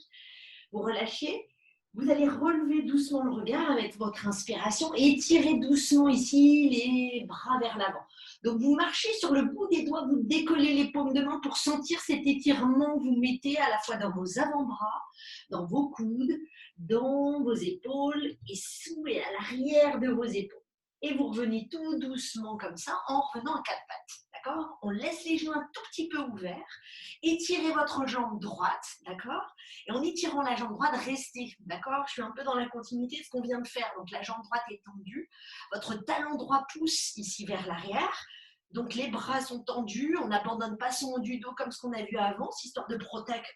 Vous relâchez. Vous allez relever doucement le regard avec votre inspiration et étirez doucement ici les bras vers l'avant. Donc, vous marchez sur le bout des doigts, vous décollez les paumes de main pour sentir cet étirement que vous mettez à la fois dans vos avant-bras, dans vos coudes, dans vos épaules et sous et à l'arrière de vos épaules. Et vous revenez tout doucement comme ça en revenant à quatre pattes. D'accord ? On laisse les genoux un tout petit peu ouverts. Étirez votre jambe droite, d'accord ? Et en étirant la jambe droite, restez, d'accord ? Je suis un peu dans la continuité de ce qu'on vient de faire. Donc la jambe droite est tendue. Votre talon droit pousse ici vers l'arrière. Donc les bras sont tendus. On n'abandonne pas son haut du dos comme ce qu'on a vu avant, histoire de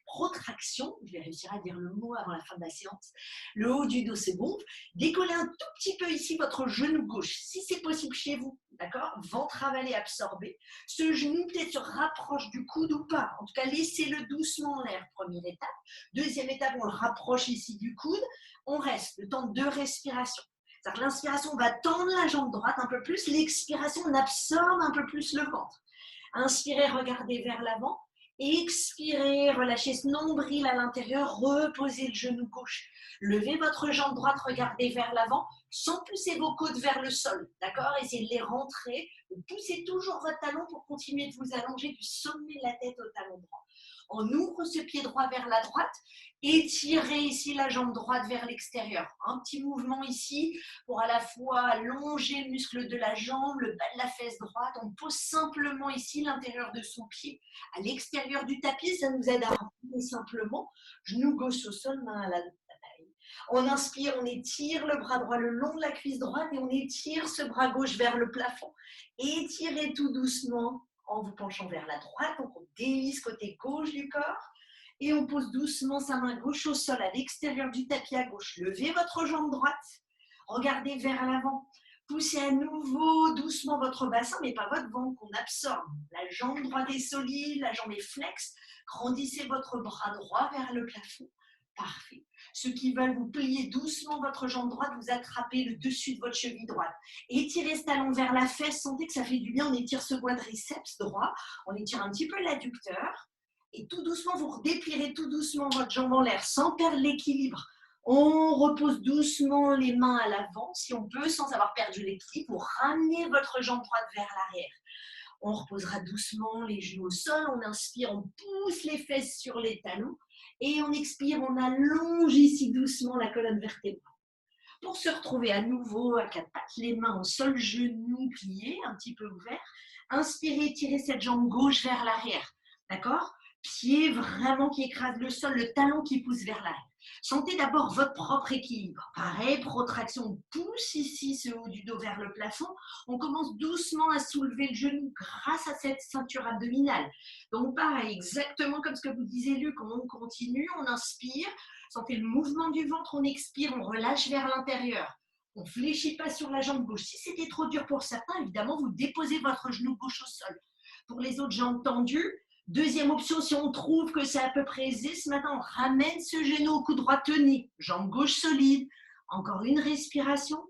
protraction. Je vais réussir à dire le mot avant la fin de la séance. Le haut du dos se gonfle. Décollez un tout petit peu ici votre genou gauche, si c'est possible chez vous, d'accord ? Ventre avalé, absorbé. Ce genou peut-être se rapproche du coude ou pas. En tout cas, laissez-le doucement en l'air, première étape. Deuxième étape, on le rapproche ici du coude. On reste le temps de respiration. C'est-à-dire que l'inspiration va tendre la jambe droite un peu plus. L'expiration, on absorbe un peu plus le ventre. Inspirez, regardez vers l'avant. Expirez, relâchez ce nombril à l'intérieur. Reposez le genou gauche. Levez votre jambe droite, regardez vers l'avant, sans pousser vos côtes vers le sol. D'accord ? Essayez de les rentrer. Poussez toujours votre talon pour continuer de vous allonger du sommet de la tête au talon droit. On ouvre ce pied droit vers la droite. Étirez ici la jambe droite vers l'extérieur. Un petit mouvement ici pour à la fois allonger le muscle de la jambe, le bas de la fesse droite. On pose simplement ici l'intérieur de son pied à l'extérieur du tapis. Ça nous aide à ramener simplement. Genou gauche au sol, main à la taille. On inspire, on étire le bras droit le long de la cuisse droite et on étire ce bras gauche vers le plafond. Étirez tout doucement en vous penchant vers la droite. Donc on dévisse côté gauche du corps. Et on pose doucement sa main gauche au sol à l'extérieur du tapis à gauche. Levez votre jambe droite, regardez vers l'avant. Poussez à nouveau doucement votre bassin, mais pas votre ventre qu'on absorbe. La jambe droite est solide, la jambe est flexe. Grandissez votre bras droit vers le plafond. Parfait. Ceux qui veulent, vous pliez doucement votre jambe droite, vous attrapez le dessus de votre cheville droite. Étirez ce talon vers la fesse, sentez que ça fait du bien. On étire ce quadriceps droit, on étire un petit peu l'adducteur. Et tout doucement, vous redéplierez tout doucement votre jambe en l'air sans perdre l'équilibre. On repose doucement les mains à l'avant, si on peut, sans avoir perdu l'équilibre, pour ramener votre jambe droite vers l'arrière. On reposera doucement les genoux au sol. On inspire, on pousse les fesses sur les talons. Et on expire, on allonge ici doucement la colonne vertébrale. Pour se retrouver à nouveau à quatre pattes, les mains au sol, genoux pliés, un petit peu ouverts. Inspirez, tirez cette jambe gauche vers l'arrière. D'accord ? Pied vraiment qui écrase le sol, le talon qui pousse vers l'arrière. Sentez d'abord votre propre équilibre. Pareil, protraction, on pousse ici ce haut du dos vers le plafond. On commence doucement à soulever le genou grâce à cette ceinture abdominale. Donc pareil, exactement comme ce que vous disiez Luc, on continue, on inspire. Sentez le mouvement du ventre, on expire, on relâche vers l'intérieur. On ne fléchit pas sur la jambe gauche. Si c'était trop dur pour certains, évidemment, vous déposez votre genou gauche au sol. Pour les autres jambes tendues, deuxième option, si on trouve que c'est à peu près aisé, ce matin, on ramène ce genou au cou droit tenu, jambe gauche solide. Encore une respiration.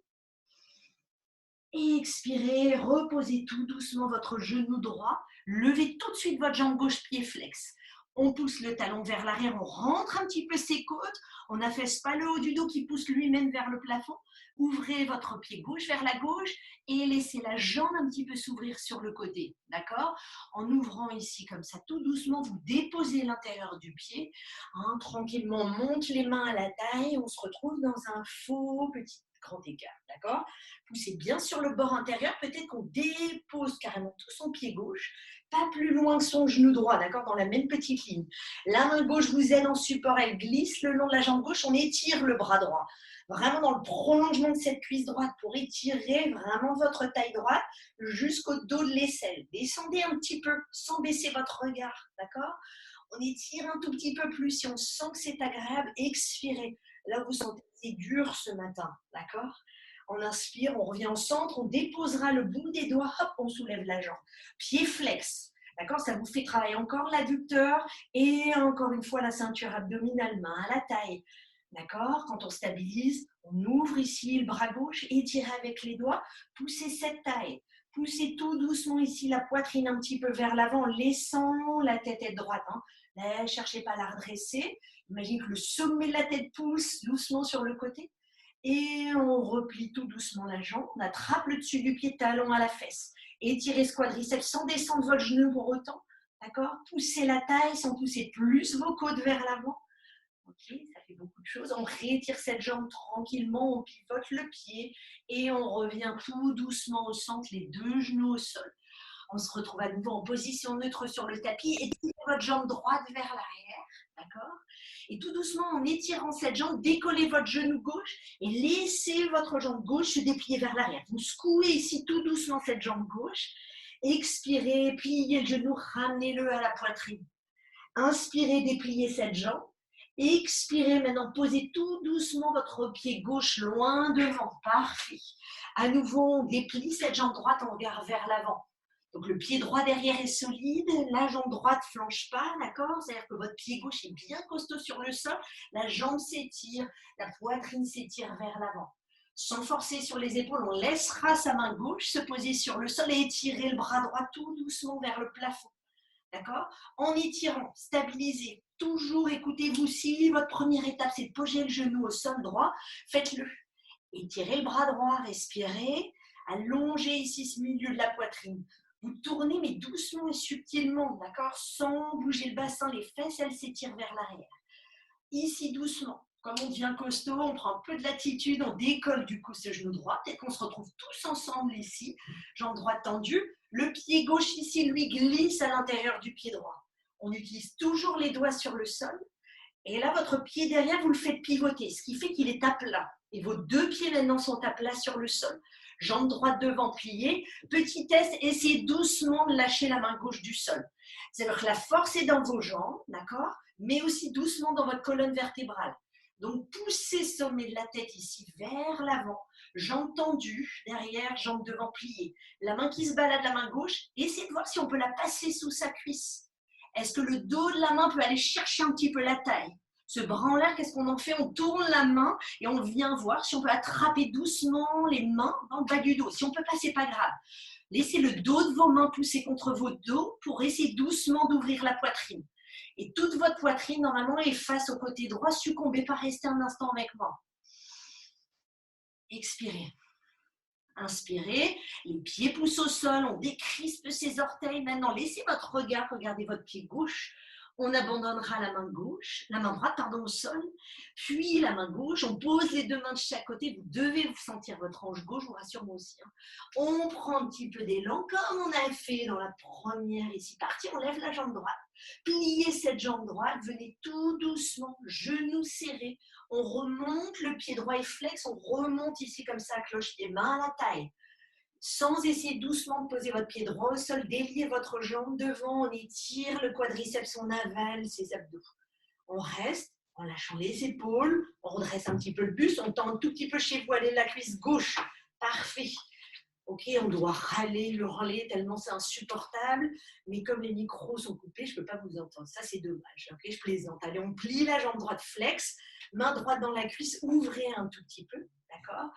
Expirez, reposez tout doucement votre genou droit. Levez tout de suite votre jambe gauche, pied flex. On pousse le talon vers l'arrière, on rentre un petit peu ses côtes, on n'affaisse pas le haut du dos qui pousse lui-même vers le plafond. Ouvrez votre pied gauche vers la gauche et laissez la jambe un petit peu s'ouvrir sur le côté, d'accord? En ouvrant ici comme ça, tout doucement, vous déposez l'intérieur du pied, hein, tranquillement, on monte les mains à la taille, on se retrouve dans un faux petit grand écart, d'accord? Poussez bien sur le bord intérieur, peut-être qu'on dépose carrément tout son pied gauche, pas plus loin que son genou droit, d'accord, dans la même petite ligne. La main gauche vous aide en support, elle glisse le long de la jambe gauche, on étire le bras droit. Vraiment dans le prolongement de cette cuisse droite pour étirer vraiment votre taille droite jusqu'au dos de l'aisselle. Descendez un petit peu sans baisser votre regard, d'accord? On étire un tout petit peu plus. Si on sent que c'est agréable, expirez. Là, vous sentez que c'est dur ce matin, d'accord? On inspire, on revient au centre, on déposera le bout des doigts, hop, on soulève la jambe. Pied flex, d'accord? Ça vous fait travailler encore l'adducteur et encore une fois la ceinture abdominale, main à la taille. D'accord? Quand on stabilise, on ouvre ici le bras gauche, étirez avec les doigts, poussez cette taille. Poussez tout doucement ici la poitrine un petit peu vers l'avant, laissant la tête être droite. Hein. Ne cherchez pas à la redresser. Imaginez que le sommet de la tête pousse doucement sur le côté. Et on replie tout doucement la jambe. On attrape le dessus du pied, talon à la fesse. Étirez ce quadriceps sans descendre votre genou pour autant. D'accord? Poussez la taille sans pousser plus vos côtes vers l'avant. Ok, ça fait beaucoup de choses. On rétire cette jambe tranquillement, on pivote le pied et on revient tout doucement au centre, les deux genoux au sol. On se retrouve à nouveau en position neutre sur le tapis et tirez votre jambe droite vers l'arrière, d'accord? Et tout doucement, en étirant cette jambe, décollez votre genou gauche et laissez votre jambe gauche se déplier vers l'arrière. Vous secouez ici tout doucement cette jambe gauche. Expirez, pliez le genou, ramenez-le à la poitrine. Inspirez, dépliez cette jambe. Expirez maintenant, posez tout doucement votre pied gauche loin devant. Parfait. À nouveau, on déplie cette jambe droite, on regarde vers l'avant. Donc le pied droit derrière est solide, la jambe droite ne flanche pas, d'accord? C'est-à-dire que votre pied gauche est bien costaud sur le sol, la jambe s'étire, la poitrine s'étire vers l'avant. Sans forcer sur les épaules, on laissera sa main gauche se poser sur le sol et étirer le bras droit tout doucement vers le plafond. D'accord? En étirant, stabilisez. Toujours écoutez-vous. Si votre première étape, c'est de poser le genou au sol droit, faites-le. Étirez le bras droit, respirez. Allongez ici ce milieu de la poitrine. Vous tournez, mais doucement et subtilement, d'accord? Sans bouger le bassin, les fesses, elles s'étirent vers l'arrière. Ici, doucement. Comme on devient costaud, on prend un peu de latitude, on décolle du coup ce genou droit. Peut-être qu'on se retrouve tous ensemble ici, jambe droite tendue. Le pied gauche ici, lui, glisse à l'intérieur du pied droit. On utilise toujours les doigts sur le sol. Et là, votre pied derrière, vous le faites pivoter, ce qui fait qu'il est à plat. Et vos deux pieds maintenant sont à plat sur le sol. Jambe droite devant pliée. Petit test, essayez doucement de lâcher la main gauche du sol. C'est-à-dire que la force est dans vos jambes, d'accord? Mais aussi doucement dans votre colonne vertébrale. Donc, poussez le sommet de la tête ici vers l'avant. Jambe tendue, derrière, jambe devant pliée. La main qui se balade, la main gauche. Essayez de voir si on peut la passer sous sa cuisse. Est-ce que le dos de la main peut aller chercher un petit peu la taille? Ce branle-là, qu'est-ce qu'on en fait? On tourne la main et on vient voir si on peut attraper doucement les mains dans le bas du dos. Si on ne peut pas, ce n'est pas grave. Laissez le dos de vos mains pousser contre votre dos pour essayer doucement d'ouvrir la poitrine. Et toute votre poitrine, normalement, est face au côté droit. Succombez pas, restez un instant avec moi. Expirez. Inspirez, les pieds poussent au sol, on décrispe ses orteils. Maintenant, laissez votre regard, regardez votre pied gauche. On abandonnera la main gauche, la main droite, pardon, au sol, puis la main gauche. On pose les deux mains de chaque côté. Vous devez vous sentir votre hanche gauche, je vous rassure, moi aussi. Hein. On prend un petit peu d'élan, comme on a fait dans la première ici partie. On lève la jambe droite, pliez cette jambe droite, venez tout doucement, genoux serrés. On remonte, le pied droit est flex, on remonte ici comme ça, cloche-pied, main à la taille. Sans essayer doucement de poser votre pied droit au sol, déliez votre jambe devant, on étire le quadriceps, on avale ses abdos. On reste en lâchant les épaules, on redresse un petit peu le buste, on tend un tout petit peu chez vous, allez la cuisse gauche. Parfait. Ok, on doit râler, hurler tellement c'est insupportable, mais comme les micros sont coupés, je ne peux pas vous entendre. Ça, c'est dommage. Ok, je plaisante. Allez, on plie la jambe droite flex, main droite dans la cuisse, ouvrez un tout petit peu, d'accord?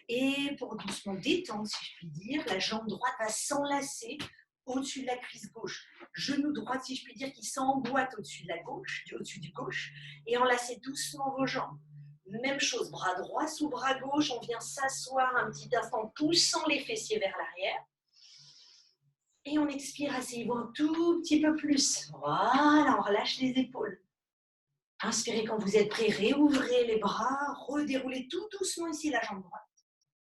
Et pour doucement détendre, si je puis dire, la jambe droite va s'enlacer au-dessus de la cuisse gauche. genou droit, si je puis dire, qui s'emboîte au-dessus de la gauche, au-dessus du gauche, et enlacez doucement vos jambes. Même chose, bras droit sous bras gauche, on vient s'asseoir un petit instant, poussant les fessiers vers l'arrière. Et on expire, asseyez-vous un tout petit peu plus. Voilà, on relâche les épaules. Inspirez quand vous êtes prêt, réouvrez les bras, redéroulez tout doucement ici la jambe droite.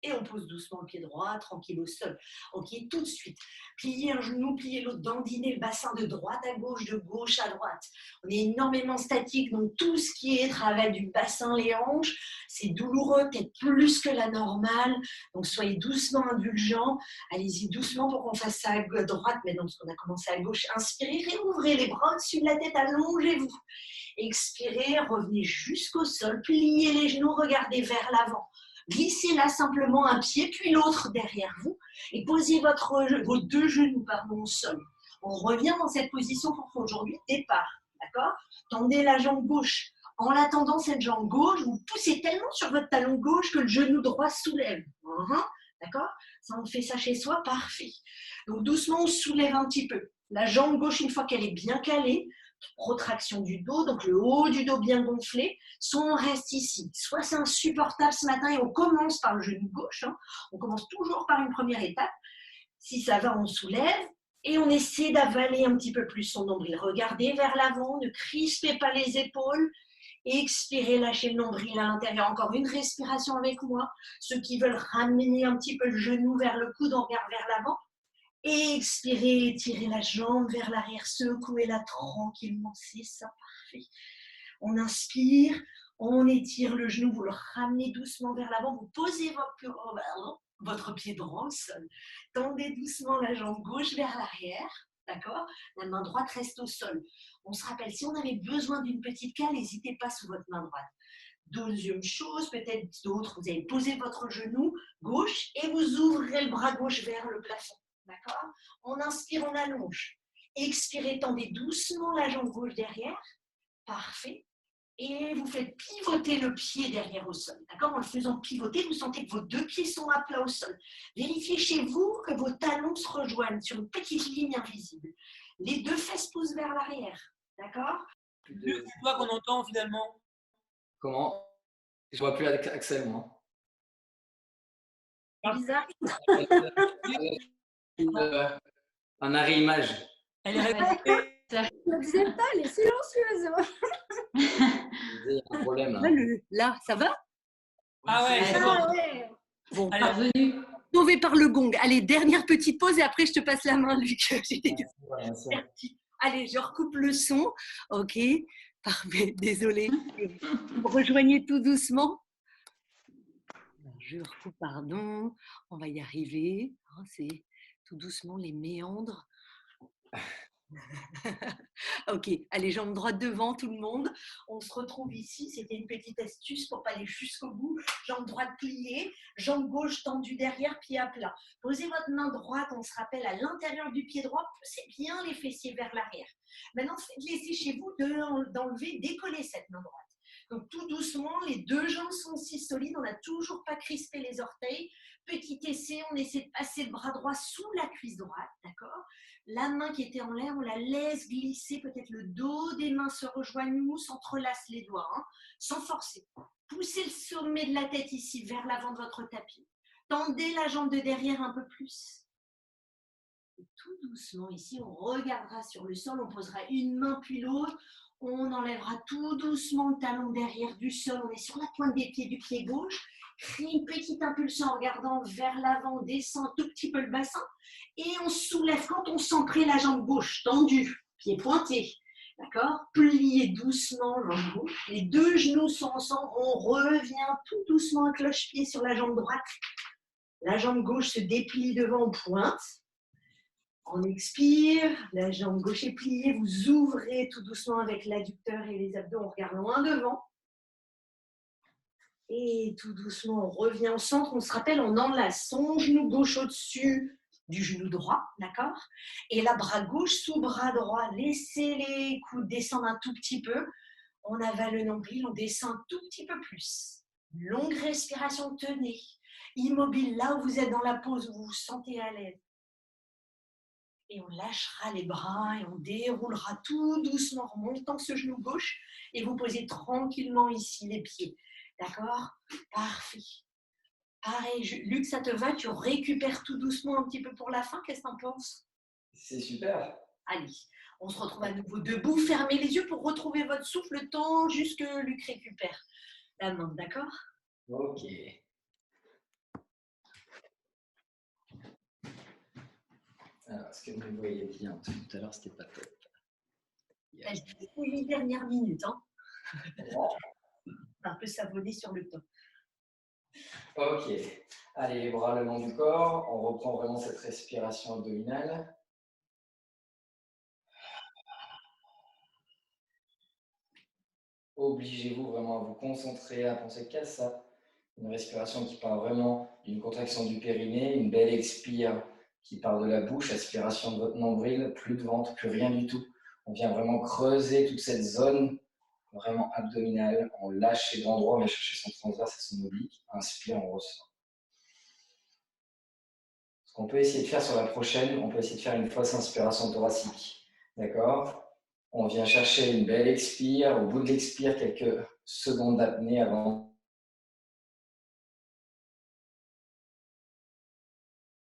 Et on pose doucement le pied droit, tranquille au sol. Ok, tout de suite. Pliez un genou, pliez l'autre, dandinez le bassin de droite à gauche, de gauche à droite. On est énormément statique, donc tout ce qui est travail du bassin, les hanches, c'est douloureux, peut-être plus que la normale. Donc soyez doucement indulgents. Allez-y doucement pour qu'on fasse ça à droite, maintenant parce qu'on a commencé à gauche. Inspirez, réouvrez les bras au-dessus de la tête, allongez-vous. Expirez, revenez jusqu'au sol, pliez les genoux, regardez vers l'avant. Glissez là simplement un pied puis l'autre derrière vous et posez vos deux genoux au sol. On revient dans cette position pour aujourd'hui, départ. D'accord? Tendez la jambe gauche. En la tendant cette jambe gauche, vous poussez tellement sur votre talon gauche que le genou droit soulève. D'accord? Ça, on fait ça chez soi, parfait. Donc doucement, on soulève un petit peu. La jambe gauche, une fois qu'elle est bien calée, protraction du dos, donc le haut du dos bien gonflé, soit on reste ici, soit c'est insupportable ce matin et on commence par le genou gauche, on commence toujours par une première étape, si ça va on soulève et on essaie d'avaler un petit peu plus son nombril, regardez vers l'avant, ne crispez pas les épaules, expirez, lâchez le nombril à l'intérieur, encore une respiration avec moi, ceux qui veulent ramener un petit peu le genou vers le coude, on regarde vers l'avant. Expirez, étirez la jambe vers l'arrière, secouez-la tranquillement, c'est ça, parfait. On inspire, on étire le genou, vous le ramenez doucement vers l'avant, vous posez votre pied droit au sol. Tendez doucement la jambe gauche vers l'arrière, d'accord? La main droite reste au sol. On se rappelle, si on avait besoin d'une petite cale, n'hésitez pas sous votre main droite. Deuxième chose, peut-être d'autres, vous allez poser votre genou gauche et vous ouvrez le bras gauche vers le plafond. D'accord? On inspire, on allonge. Expirez, tendez doucement la jambe gauche derrière. Parfait. Et vous faites pivoter le pied derrière au sol. D'accord? En le faisant pivoter, vous sentez que vos deux pieds sont à plat au sol. Vérifiez chez vous que vos talons se rejoignent sur une petite ligne invisible. Les deux fesses poussent vers l'arrière. D'accord? C'est toi qu'on entend finalement. Comment? Je vois plus avec Axel, moi. C'est bizarre. Un arrêt-image. Elle est répétée. Je ne disais pas, elle est silencieuse. Il y a un problème là. Là, ça va? Ah ouais, c'est bon. Ah ouais. Bon, Elle est revenue. sauvé par le gong. Allez, dernière petite pause et après je te passe la main, Luc. Merci. Allez, je recoupe le son. Ok, parfait, désolé. Vous me rejoignez tout doucement. Je recoupe, pardon. On va y arriver. C'est tout doucement les méandres. Ok, allez, jambe droite devant tout le monde. On se retrouve ici. C'était une petite astuce pour pas aller jusqu'au bout. Jambe droite pliée, jambe gauche tendue derrière, pied à plat. Posez votre main droite, on se rappelle, à l'intérieur du pied droit. Poussez bien les fessiers vers l'arrière. Maintenant, laissez chez vous d'enlever, décoller cette main droite. Donc tout doucement, les deux jambes sont aussi solides. On n'a toujours pas crispé les orteils. Petit essai, on essaie de passer le bras droit sous la cuisse droite, d'accord? La main qui était en l'air, on la laisse glisser, peut-être le dos des mains se rejoignent, nous, s'entrelace les doigts, sans forcer. Poussez le sommet de la tête ici, vers l'avant de votre tapis. Tendez la jambe de derrière un peu plus. Et tout doucement, ici, on regardera sur le sol, on posera une main puis l'autre, on enlèvera tout doucement le talon derrière du sol, on est sur la pointe des pieds du pied gauche. Crée une petite impulsion en regardant vers l'avant, on descend tout petit peu le bassin et on soulève quand on sent près la jambe gauche, tendue, pied pointé, d'accord? Pliez doucement jambe gauche, les deux genoux sont ensemble, on revient tout doucement à cloche-pied sur la jambe droite, la jambe gauche se déplie devant, on pointe, on expire, la jambe gauche est pliée, vous ouvrez tout doucement avec l'adducteur et les abdos, on regarde loin devant. Et tout doucement, on revient au centre. On se rappelle, on enlace son genou gauche au-dessus du genou droit, d'accord? Et la bras gauche sous bras droit. Laissez les coudes descendre un tout petit peu. On avale le nombril, on descend un tout petit peu plus. Longue respiration, tenez. Immobile, là où vous êtes dans la pose, où vous vous sentez à l'aise. Et on lâchera les bras et on déroulera tout doucement en remontant ce genou gauche et vous posez tranquillement ici les pieds. D'accord? Parfait. Pareil, Luc, ça te va? Tu récupères tout doucement un petit peu pour la fin. Qu'est-ce que tu en penses? C'est super. Allez, on se retrouve à nouveau debout. Fermez les yeux pour retrouver votre souffle le temps jusque Luc récupère la main. D'accord? Ok. Alors, est-ce que vous me voyez bien? Tout à l'heure, c'était pas top. C'est les dernières minutes. Hein. Un peu savonné sur le temps. Ok. Allez, les bras le long du corps. On reprend vraiment cette respiration abdominale. Obligez-vous vraiment à vous concentrer, à penser qu'à ça. Une respiration qui part vraiment d'une contraction du périnée, une belle expire qui part de la bouche, aspiration de votre nombril, plus de ventre, plus rien du tout. On vient vraiment creuser toute cette zone vraiment abdominale. On lâche les grands droits, on vient chercher son transverse et son oblique. Inspire, on ressort. Ce qu'on peut essayer de faire sur la prochaine, on peut essayer de faire une fausse inspiration thoracique. D'accord? On vient chercher une belle expire. Au bout de l'expire, quelques secondes d'apnée avant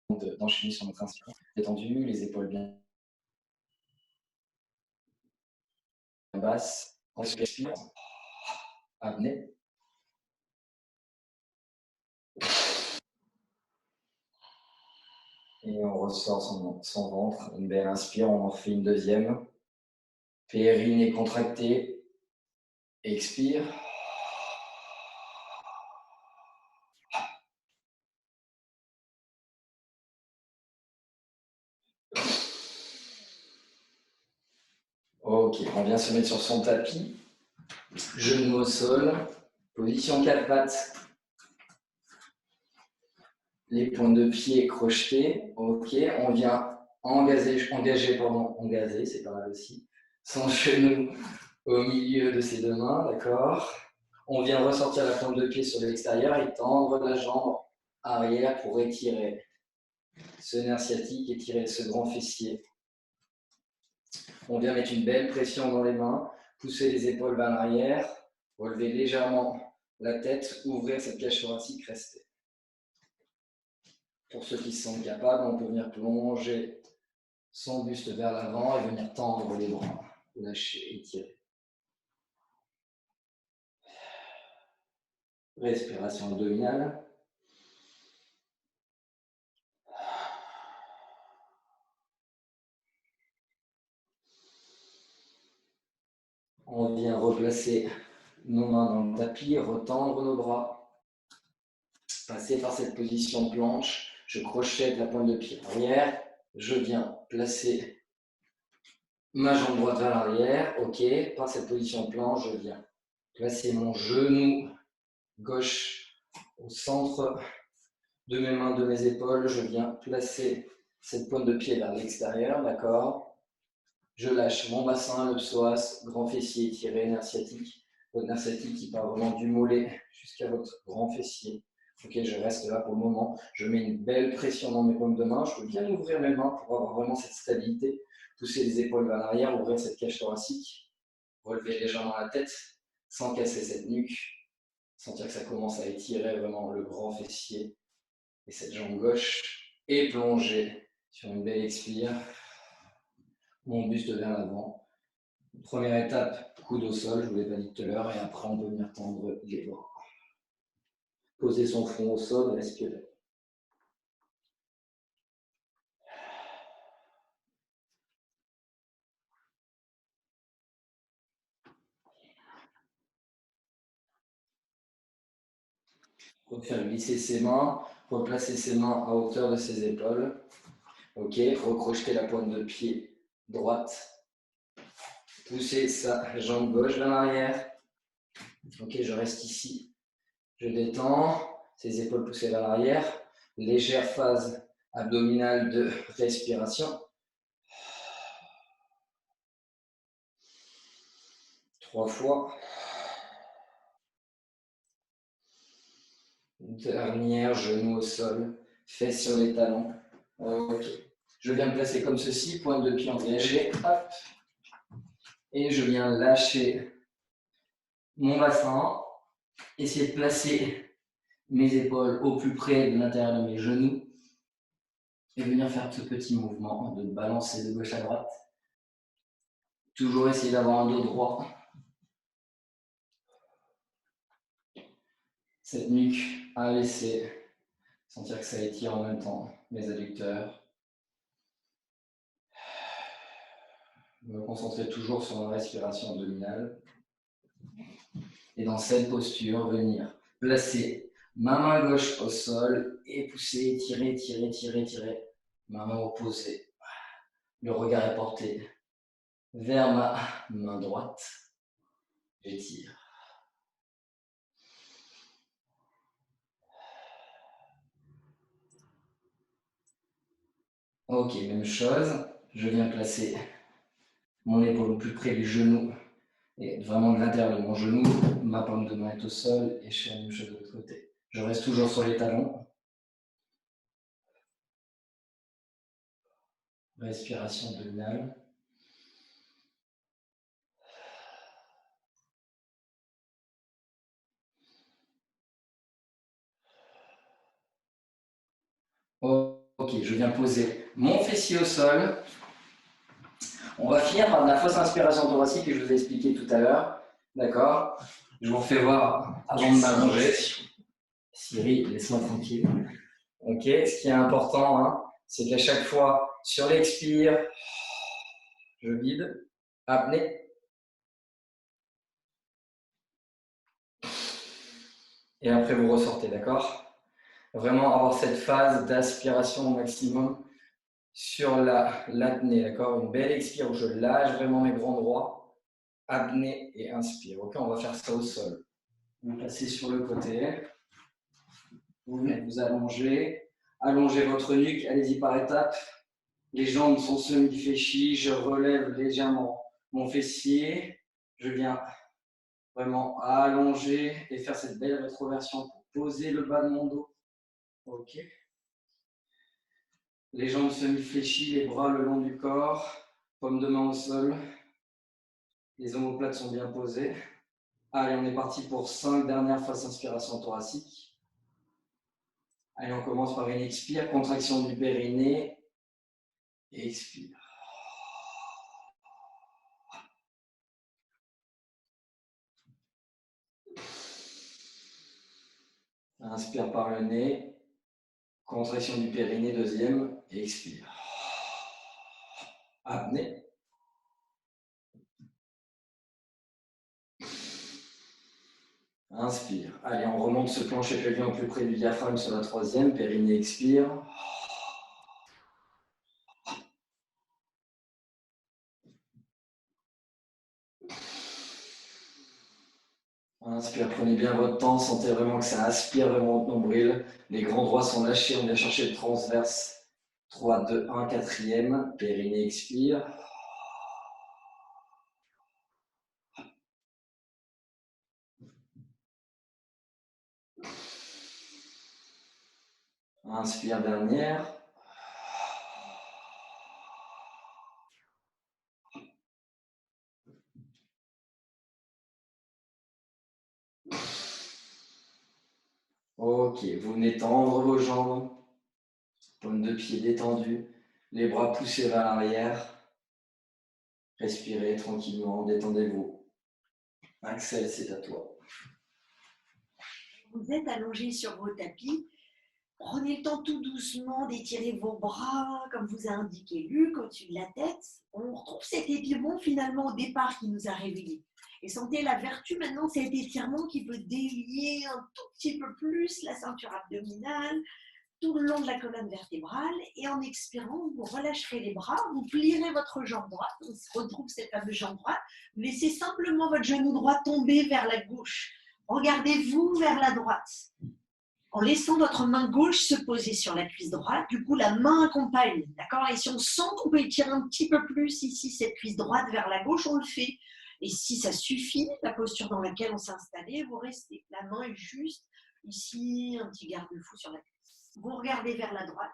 d'enchaîner sur notre inspiration. Détendu, les épaules bien basses. On expire. Apnée. Et on ressort son ventre. Une belle inspire. On en refait une deuxième. Périnée contractée. Expire. Ok, on vient se mettre sur son tapis. Genou au sol. Position 4 pattes. Les pointes de pied crochetés. Ok, on vient engager, c'est pas mal aussi. Son genou au milieu de ses deux mains, d'accord. On vient ressortir la pointe de pied sur l'extérieur et tendre la jambe arrière pour étirer ce nerf sciatique, étirer ce grand fessier. On vient mettre une belle pression dans les mains, pousser les épaules vers l'arrière, relever légèrement la tête, ouvrir cette cage thoracique, rester. Pour ceux qui se sentent capables, on peut venir plonger son buste vers l'avant et venir tendre les bras, lâcher, étirer. Respiration abdominale. On vient replacer nos mains dans le tapis, retendre nos bras. Passer par cette position planche. Je crochette la pointe de pied arrière. Je viens placer ma jambe droite vers l'arrière. Ok, par cette position planche, je viens placer mon genou gauche au centre de mes mains, de mes épaules. Je viens placer cette pointe de pied vers l'extérieur, d'accord? Je lâche mon bassin, le psoas, grand fessier étiré, nerf sciatique. Votre nerf sciatique qui part vraiment du mollet jusqu'à votre grand fessier. Ok, je reste là pour le moment. Je mets une belle pression dans mes paumes de main. Je peux bien ouvrir mes mains pour avoir vraiment cette stabilité. Pousser les épaules vers l'arrière, ouvrir cette cage thoracique. Relever légèrement la tête sans casser cette nuque. Sentir que ça commence à étirer vraiment le grand fessier et cette jambe gauche. Et plonger sur une belle expire. Mon buste vers l'avant. Première étape, coude au sol, je vous l'ai pas dit tout à l'heure, et après on peut venir tendre les bras. Poser son front au sol, respirer. Refaire glisser ses mains, replacer ses mains à hauteur de ses épaules. Ok, recrocheter la pointe de pied droite. Pousser sa jambe gauche vers l'arrière. Ok, je reste ici. Je détends, ses épaules poussées vers l'arrière. Légère phase abdominale de respiration. 3 fois. Dernière, genou au sol, fesses sur les talons. Ok. Je viens me placer comme ceci, pointe de pied engagée. Hop. Et je viens lâcher mon bassin. Essayer de placer mes épaules au plus près de l'intérieur de mes genoux. Et venir faire ce petit mouvement de balancer de gauche à droite. Toujours essayer d'avoir un dos droit. Cette nuque abaissée. Sentir que ça étire en même temps mes adducteurs. Me concentrer toujours sur ma respiration abdominale. Et dans cette posture, venir placer ma main gauche au sol et pousser, tirer, tirer, tirer, tirer. Ma main opposée. Le regard est porté vers ma main droite. J'étire. Ok, même chose. Je viens placer mon épaule au plus près du genou et vraiment de l'intérieur de mon genou. Ma paume de main est au sol et je fais la même chose de l'autre côté. Je reste toujours sur les talons. Respiration abdominale. Ok, je viens poser mon fessier au sol. On va finir par la fausse inspiration thoracique que je vous ai expliqué tout à l'heure. D'accord? Je vous refais voir avant de m'allonger. Cyril, laisse-moi tranquille. Ok, ce qui est important, hein, c'est qu'à chaque fois, sur l'expire, je vide, apnée. Et après, vous ressortez, d'accord? Vraiment avoir cette phase d'aspiration au maximum sur l'apnée, d'accord? Une belle expire où je lâche vraiment mes grands droits. Apnée et inspire. Ok, on va faire ça au sol. Vous placez sur le côté. Vous venez vous allonger. Allongez votre nuque. Allez-y par étapes. Les jambes sont semi-fléchies. Je relève légèrement mon fessier. Je viens vraiment allonger et faire cette belle rétroversion pour poser le bas de mon dos. Ok. Les jambes semi-fléchies, les bras le long du corps, paume de main au sol. Les omoplates sont bien posées. Allez, on est parti pour 5 dernières fausses inspirations thoraciques. Allez, on commence par une expire, contraction du périnée. Expire. Inspire par le nez. Contraction du périnée, deuxième. Expire. Apnée. Inspire. Allez, on remonte ce plancher pelvien au plus près du diaphragme sur la troisième. Périnée, expire. Inspire, prenez bien votre temps. Sentez vraiment que ça aspire vraiment votre nombril. Les grands droits sont lâchés. On vient chercher le transverse. 3, 2, 1, quatrième. Périnée, expire. Inspire, dernière. Ok, vous venez tendre vos jambes. Paume de pied détendue. Les bras poussés vers l'arrière. Respirez tranquillement, détendez-vous. Axel, c'est à toi. Vous êtes allongé sur vos tapis. Prenez le temps tout doucement d'étirer vos bras, comme vous a indiqué Luc, au-dessus de la tête. On retrouve cet étirement finalement au départ qui nous a réveillés. Et sentez la vertu maintenant, cet étirement qui peut délier un tout petit peu plus la ceinture abdominale, tout le long de la colonne vertébrale. Et en expirant, vous relâcherez les bras, vous plierez votre jambe droite. On se retrouve cette fameuse jambe droite. Vous laissez simplement votre genou droit tomber vers la gauche. Regardez-vous vers la droite. En laissant votre main gauche se poser sur la cuisse droite, du coup la main accompagne, d'accord? Et si on sent qu'on peut étirer un petit peu plus ici cette cuisse droite vers la gauche, on le fait. Et si ça suffit, la posture dans laquelle on s'est installé, vous restez. La main est juste ici, un petit garde-fou sur la cuisse. Vous regardez vers la droite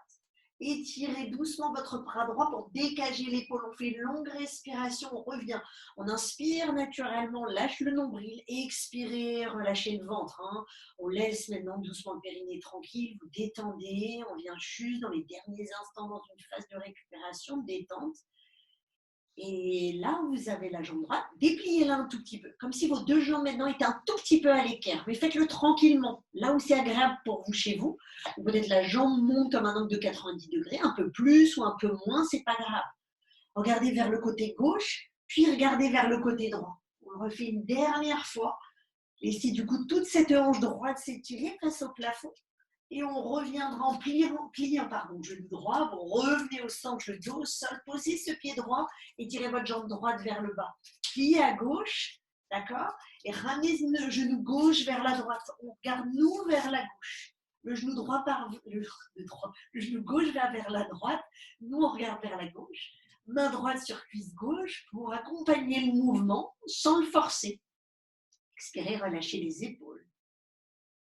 Étirez doucement votre bras droit pour dégager l'épaule. On fait une longue respiration, on revient. On inspire naturellement, lâche le nombril. Expirez, relâchez le ventre. Hein. On laisse maintenant doucement le périnée tranquille. Vous détendez. On vient juste dans les derniers instants dans une phase de récupération, de détente. Et là où vous avez la jambe droite, dépliez-la un tout petit peu. Comme si vos deux jambes maintenant étaient un tout petit peu à l'équerre. Mais faites-le tranquillement. Là où c'est agréable pour vous chez vous. Peut-être la jambe monte comme un angle de 90 degrés, un peu plus ou un peu moins, c'est pas grave. Regardez vers le côté gauche, puis regardez vers le côté droit. On le refait une dernière fois. Laissez du coup toute cette hanche droite s'étirer face au plafond. Et on reviendra en pliant le genou droit. Vous revenez au centre, le dos au sol. Posez ce pied droit et tirez votre jambe droite vers le bas. Pliez à gauche, d'accord? Et ramenez le genou gauche vers la droite. On regarde nous vers la gauche. Le genou droit le genou gauche va vers la droite. Nous, on regarde vers la gauche. Main droite sur cuisse gauche pour accompagner le mouvement sans le forcer. Expirez, relâchez les épaules.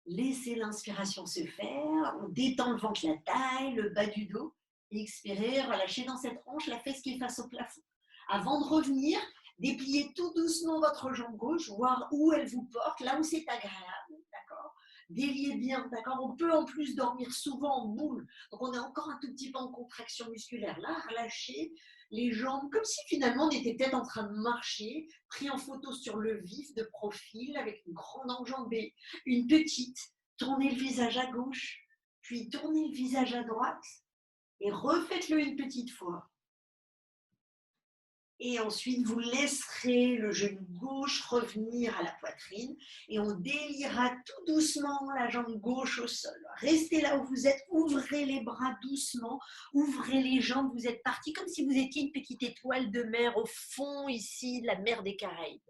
Laissez l'inspiration se faire, on détend le ventre, la taille, le bas du dos. Expirez, relâchez dans cette hanche la fesse qui est face au plafond. Avant de revenir, dépliez tout doucement votre jambe gauche, voir où elle vous porte, là où c'est agréable, d'accord? Déliez bien, d'accord? On peut en plus dormir souvent en boule, donc on est encore un tout petit peu en contraction musculaire. Là, relâchez les jambes, comme si finalement on était peut-être en train de marcher, pris en photo sur le vif, de profil, avec une grande enjambée, une petite. Tournez le visage à gauche, puis tournez le visage à droite, et refaites-le une petite fois. Et ensuite, vous laisserez le genou gauche revenir à la poitrine et on déliera tout doucement la jambe gauche au sol. Restez là où vous êtes, ouvrez les bras doucement, ouvrez les jambes, vous êtes parti comme si vous étiez une petite étoile de mer au fond ici de la mer des Caraïbes.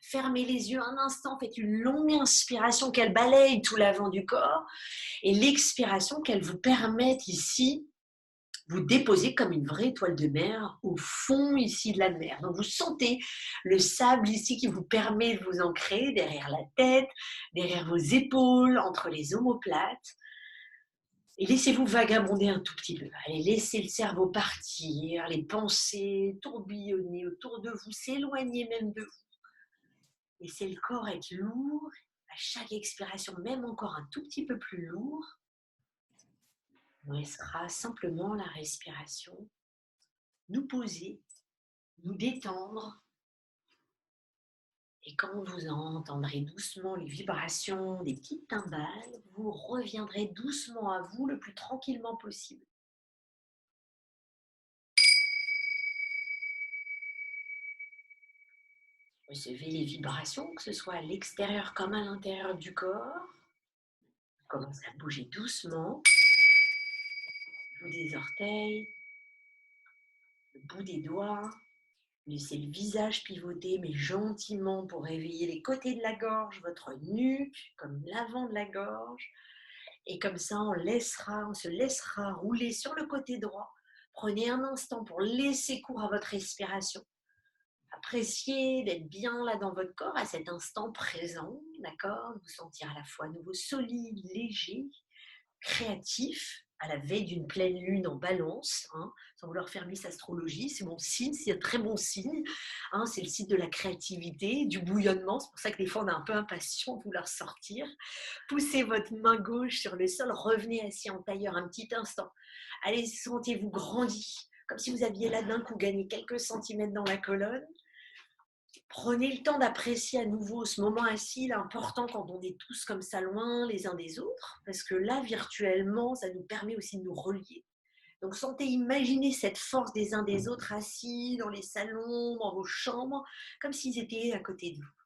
Fermez les yeux un instant, faites une longue inspiration qu'elle balaye tout l'avant du corps et l'expiration qu'elle vous permette ici vous déposez comme une vraie étoile de mer au fond ici de la mer. Donc vous sentez le sable ici qui vous permet de vous ancrer derrière la tête, derrière vos épaules, entre les omoplates. Et laissez-vous vagabonder un tout petit peu. Allez, laissez le cerveau partir, les pensées tourbillonner autour de vous, s'éloigner même de vous. Laissez le corps être lourd, à chaque expiration même encore un tout petit peu plus lourd. On laissera simplement la respiration nous poser, nous détendre. Et quand vous entendrez doucement les vibrations des petites timbales, vous reviendrez doucement à vous le plus tranquillement possible. Recevez les vibrations, que ce soit à l'extérieur comme à l'intérieur du corps. Commencez à bouger doucement. Le bout des orteils, le bout des doigts. Laissez le visage pivoter, mais gentiment pour réveiller les côtés de la gorge, votre nuque, comme l'avant de la gorge. Et comme ça, on se laissera rouler sur le côté droit. Prenez un instant pour laisser cours à votre respiration. Appréciez d'être bien là dans votre corps à cet instant présent, d'accord? Vous sentir à la fois à nouveau solide, léger, créatif, à la veille d'une pleine lune en balance, hein, sans vouloir faire Miss Astrologie, c'est mon signe, c'est un très bon signe, hein, c'est le signe de la créativité, du bouillonnement, c'est pour ça que des fois on est un peu impatient de vouloir sortir. Poussez votre main gauche sur le sol, revenez assis en tailleur un petit instant. Allez, sentez-vous grandi, comme si vous aviez là d'un coup gagné quelques centimètres dans la colonne. Prenez le temps d'apprécier à nouveau ce moment assis, là, important quand on est tous comme ça loin les uns des autres, parce que là, virtuellement, ça nous permet aussi de nous relier. Donc, imaginez cette force des uns des autres assis dans les salons, dans vos chambres, comme s'ils étaient à côté de vous.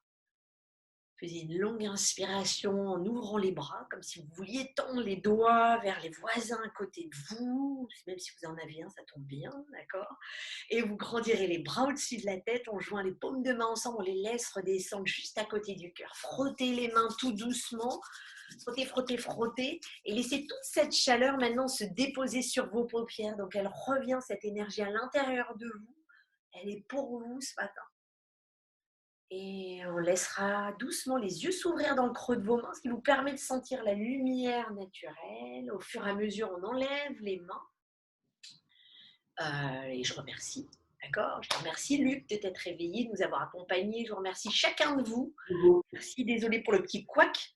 Faisez une longue inspiration en ouvrant les bras, comme si vous vouliez tendre les doigts vers les voisins à côté de vous, même si vous en avez un, ça tombe bien, d'accord? Et vous grandirez les bras au-dessus de la tête, on joint les paumes de main ensemble, on les laisse redescendre juste à côté du cœur. Frottez les mains tout doucement, frottez, frottez, frottez, et laissez toute cette chaleur maintenant se déposer sur vos paupières. Donc elle revient, cette énergie à l'intérieur de vous, elle est pour vous ce matin. Et on laissera doucement les yeux s'ouvrir dans le creux de vos mains, ce qui vous permet de sentir la lumière naturelle. Au fur et à mesure, on enlève les mains. Et je remercie. D'accord? Je remercie Luc de t'être réveillé, de nous avoir accompagnés. Je remercie chacun de vous. Merci, désolée pour le petit couac.